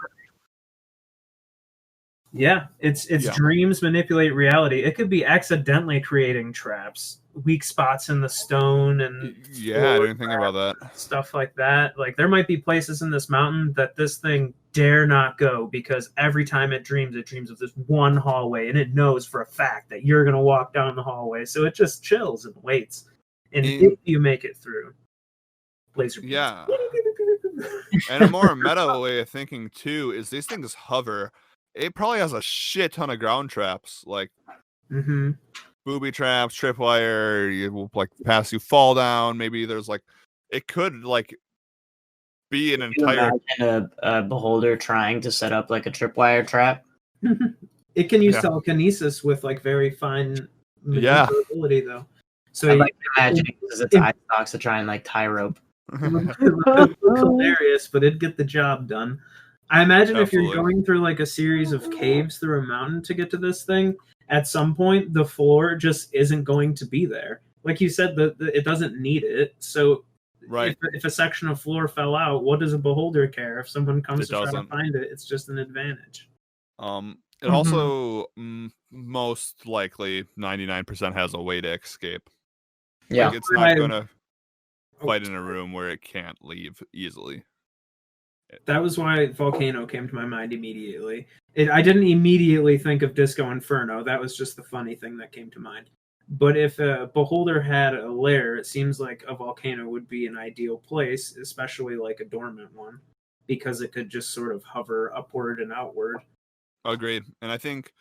Yeah, its dreams manipulate reality. It could be accidentally creating traps, weak spots in the stone, and I didn't think about that. Stuff like that. Like, there might be places in this mountain that this thing dare not go, because every time it dreams of this one hallway, and it knows for a fact that you're going to walk down the hallway, so it just chills and waits. And if you make it through, laser beams. Yeah. And a more meta way of thinking too is these things hover. It probably has a shit ton of ground traps, like booby traps, tripwire. You will like pass you fall down. Maybe there's like, it could like be an entire. Imagine a beholder trying to set up like a tripwire trap. It can use telekinesis with like very fine maneuverability though. So I like to imagine it uses its eye stalks to try and like tie rope. It would look hilarious, but it'd get the job done. I imagine if you're going through like a series of caves through a mountain to get to this thing, at some point the floor just isn't going to be there. Like you said, it doesn't need it. So if a section of floor fell out, what does a beholder care? If someone comes to try to find it, it's just an advantage. It also most likely 99% has a way to escape. Yeah, like, it's not gonna fight in a room where it can't leave easily. That was why Volcano came to my mind immediately. I didn't immediately think of Disco Inferno. That was just the funny thing that came to mind. But if a beholder had a lair, it seems like a volcano would be an ideal place, especially like a dormant one, because it could just sort of hover upward and outward. Agreed. And I think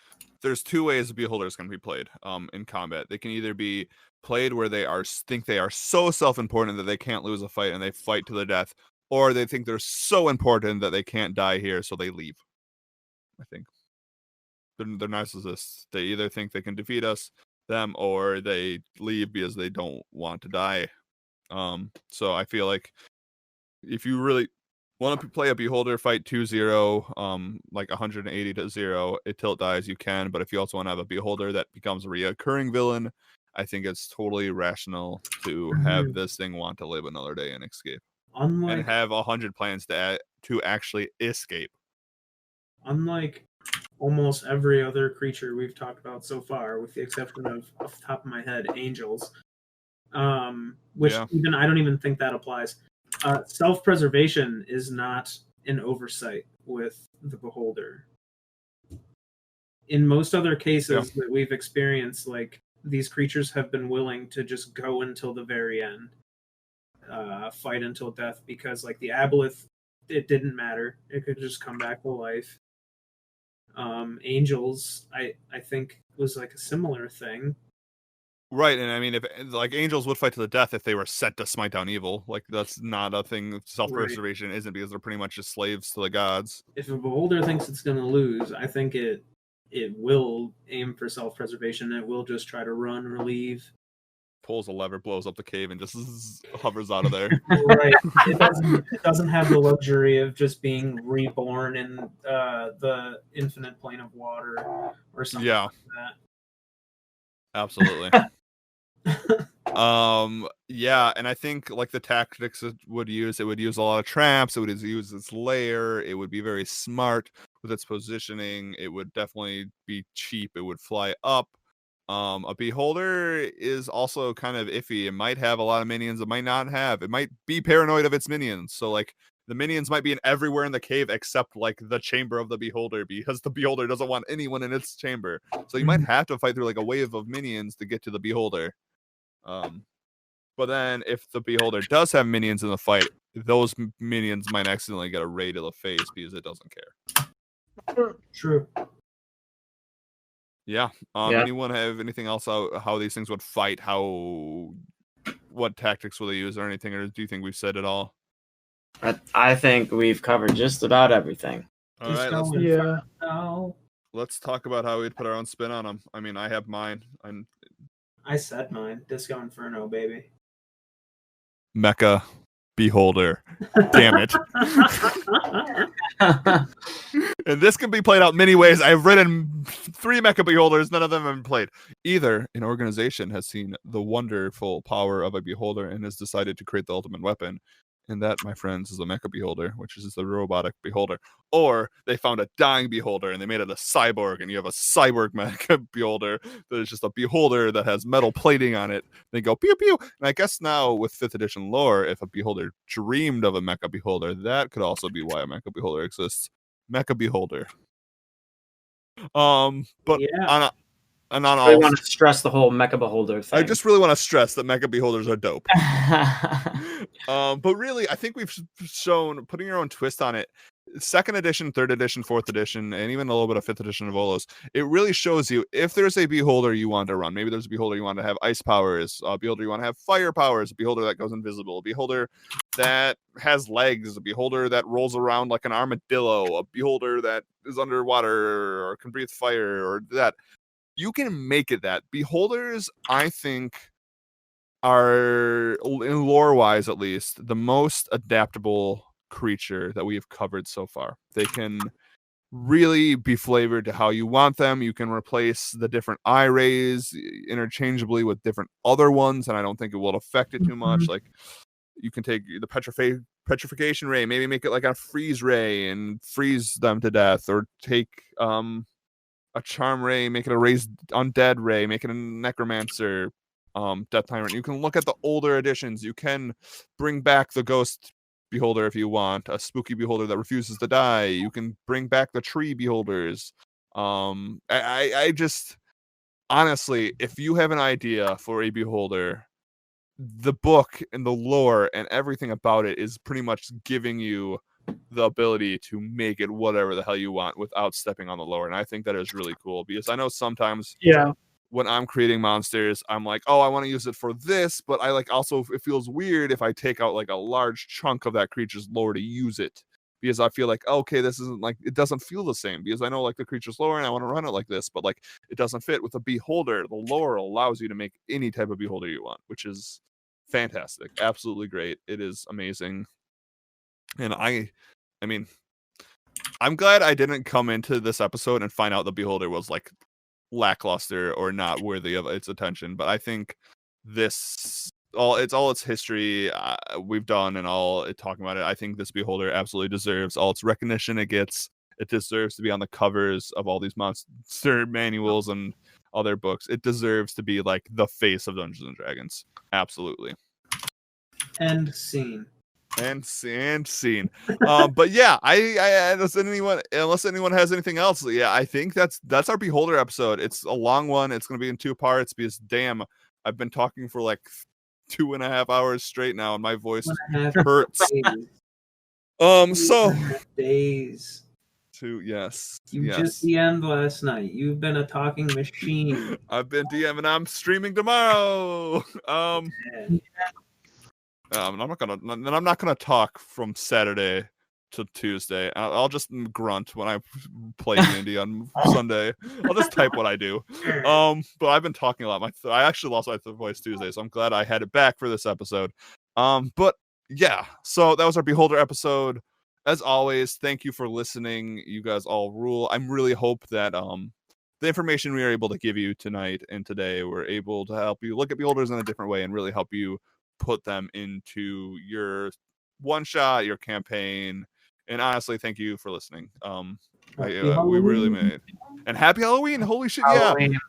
there's two ways beholders can be played in combat. They can either be played where they think they are so self-important that they can't lose a fight and they fight to the death, or they think they're so important that they can't die here, so they leave. I think they're narcissists. They either think they can defeat them, or they leave because they don't want to die. So I feel like if you really want to play a beholder fight 2-0, like 180 to 0, it tilt dies, you can. But if you also want to have a beholder that becomes a reoccurring villain, I think it's totally rational to have this thing want to live another day and escape. And have 100 plans to actually escape. Unlike almost every other creature we've talked about so far, with the exception of, off the top of my head, angels, which even I don't even think that applies. Self-preservation is not an oversight with the beholder. In most other cases that we've experienced, like, these creatures have been willing to just go until the very end. Fight until death, because like the aboleth, it didn't matter, it could just come back to life. Angels, I think was like a similar thing, right? And I mean, if like angels would fight to the death if they were set to smite down evil, like that's not a thing. Self-preservation isn't, because they're pretty much just slaves to the gods. If a beholder thinks it's going to lose, I think it will aim for self-preservation. It will just try to run or leave. Pulls a lever, blows up the cave, and just hovers out of there. Right. It doesn't have the luxury of just being reborn in the infinite plane of water or something like that. Absolutely. And I think like the tactics it would use a lot of traps. It would use its lair. It would be very smart. with its positioning. It would definitely be cheap. It would fly up. A beholder is also kind of iffy. It might have a lot of minions. It might not have. It might be paranoid of its minions. So like the minions might be in everywhere in the cave except like the chamber of the beholder, because the beholder doesn't want anyone in its chamber. So you might have to fight through like a wave of minions to get to the beholder. But then if the beholder does have minions in the fight, those minions might accidentally get a ray to the face because it doesn't care. True. Yeah. Yeah. Anyone have anything else how these things would fight? What tactics will they use or anything? Or do you think we've said it all? I think we've covered just about everything. All right. Let's talk about how we'd put our own spin on them. I mean, I have mine. I said mine. Disco Inferno, baby. Mecha Beholder. Damn it. And this can be played out many ways. I've written 3 Mecha Beholders. None of them have been played. Either an organization has seen the wonderful power of a beholder and has decided to create the ultimate weapon. And that, my friends, is a Mecha Beholder, which is the robotic beholder. Or they found a dying beholder and they made it a cyborg, and you have a cyborg Mecha Beholder that is just a beholder that has metal plating on it. They go pew pew. And I guess now with 5th edition lore, if a beholder dreamed of a Mecha Beholder, that could also be why a Mecha Beholder exists. Mecha Beholder. But yeah. on I all, want to stress the whole Mecha Beholder thing. I just really want to stress that Mecha Beholders are dope. But really, I think we've shown putting your own twist on it. 2nd edition, 3rd edition, 4th edition, and even a little bit of 5th edition of Olos. It really shows you if there's a beholder you want to run. Maybe there's a beholder you want to have ice powers, a beholder you want to have fire powers, a beholder that goes invisible, a beholder that has legs, a beholder that rolls around like an armadillo, a beholder that is underwater or can breathe fire, or that. You can make it that. Beholders, I think, are, in lore-wise at least, the most adaptable creature that we have covered so far. They can really be flavored to how you want them. You can replace the different eye rays interchangeably with different other ones, and I don't think it will affect it too much. Like, you can take the petrification ray, maybe make it like a freeze ray and freeze them to death, or take a charm ray, make it a raised undead ray, make it a necromancer death tyrant. You can look at the older editions. You can bring back the ghost beholder if you want, a spooky beholder that refuses to die. You can bring back the tree beholders. I just honestly, if you have an idea for a beholder, the book and the lore and everything about it is pretty much giving you the ability to make it whatever the hell you want without stepping on the lore. And I think that is really cool, because I know sometimes when I'm creating monsters, I'm like, oh, I want to use it for this, but I like also, it feels weird if I take out like a large chunk of that creature's lore to use it, because I feel like, okay, this isn't like, it doesn't feel the same, because I know like the creature's lore and I want to run it like this, but like it doesn't fit with a beholder. The lore allows you to make any type of beholder you want, which is fantastic. Absolutely great. It is amazing. And I mean, I'm glad I didn't come into this episode and find out the beholder was like lackluster or not worthy of its attention. But I think this all its history we've done and all it talking about it. I think this beholder absolutely deserves all its recognition it gets. It deserves to be on the covers of all these monster manuals and other books. It deserves to be like the face of Dungeons and Dragons. Absolutely. End scene. And scene. But yeah, I unless anyone has anything else, yeah, I think that's our beholder episode. It's a long one. It's gonna be in 2 parts because damn, I've been talking for like 2.5 hours straight now, and my voice hurts. So days. Yes. You just DM'd last night. You've been a talking machine. I've been DMing. I'm streaming tomorrow. I'm not gonna talk from Saturday to Tuesday. I'll just grunt when I play D&D on Sunday. I'll just type what I do. But I've been talking a lot. I actually lost my voice Tuesday, so I'm glad I had it back for this episode. But yeah, so that was our Beholder episode. As always, thank you for listening. You guys all rule. I really hope that the information we were able to give you tonight and today, we're able to help you look at Beholders in a different way and really help you put them into your one shot, your campaign. And honestly, thank you for listening. We really made. And happy Halloween! Holy shit! Halloween.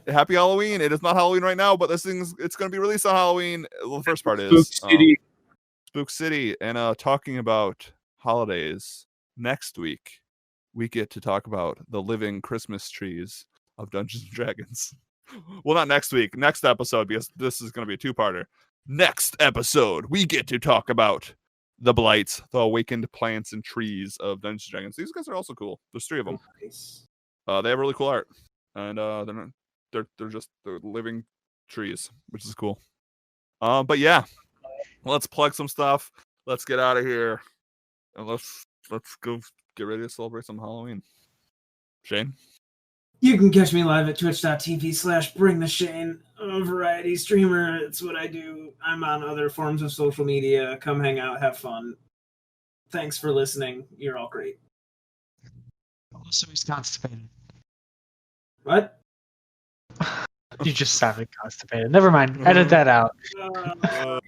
Yeah, happy Halloween! It is not Halloween right now, but it's going to be released on Halloween. Well, the first part is Spook City, and talking about holidays. Next week, we get to talk about the living Christmas trees of Dungeons and Dragons. Well, not next week, next episode, because this is going to be a two-parter. Next episode, we get to talk about the blights, the awakened plants and trees of Dungeons and Dragons. These guys are also cool. There's 3 of them. Nice. They have really cool art, and they're just living trees, which is cool. But yeah, let's plug some stuff. Let's get out of here, and let's go get ready to celebrate some Halloween. Shayne? You can catch me live at twitch.tv/bringtheshayne, a variety streamer. It's what I do. I'm on other forms of social media. Come hang out, have fun. Thanks for listening. You're all great. Also, he's constipated. What? You just sounded constipated. Never mind. Edit that out. That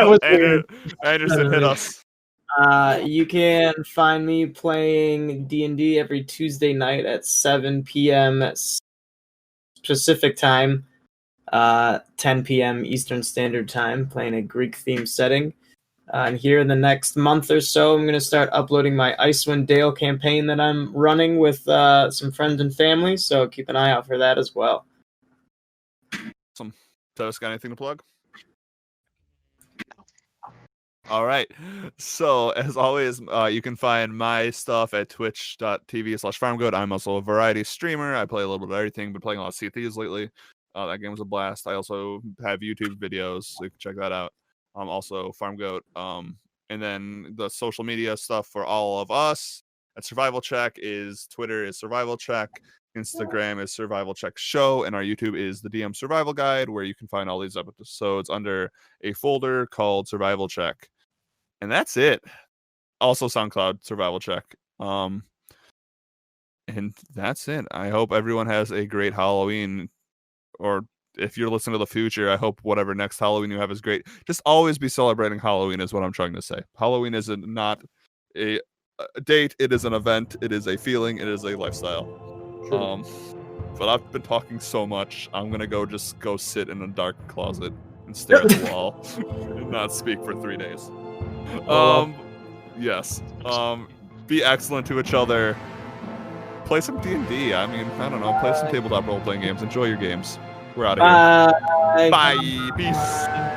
was weird. Anderson, hit us. You can find me playing D&D every Tuesday night at 7 p.m. Pacific time, 10 p.m. Eastern Standard Time, playing a Greek-themed setting. And here in the next month or so, I'm going to start uploading my Icewind Dale campaign that I'm running with some friends and family, so keep an eye out for that as well. Awesome. Tevis, got anything to plug? All right. So, as always, you can find my stuff at twitch.tv/farmgoat. I'm also a variety streamer. I play a little bit of everything, but playing a lot of Sea of Thieves lately. That game was a blast. I also have YouTube videos, so you can check that out. Also FarmGoat. And then the social media stuff for all of us at Survival Check is Twitter is Survival Check, Instagram is Survival Check Show, and our YouTube is the DM Survival Guide, where you can find all these episodes under a folder called Survival Check. And that's it. Also SoundCloud Survival Check. And that's it. I hope everyone has a great Halloween, or if you're listening to the future, I hope whatever next Halloween you have is great. Just always be celebrating Halloween is what I'm trying to say. Halloween is not a date. It is an event. It is a feeling. It is a lifestyle. But I've been talking so much. I'm going to go sit in a dark closet and stare at the wall and not speak for 3 days. Yes. Be excellent to each other. Play some D&D. I mean, I don't know. Play some tabletop role-playing games. Enjoy your games. We're out of here. Bye. Bye. Peace.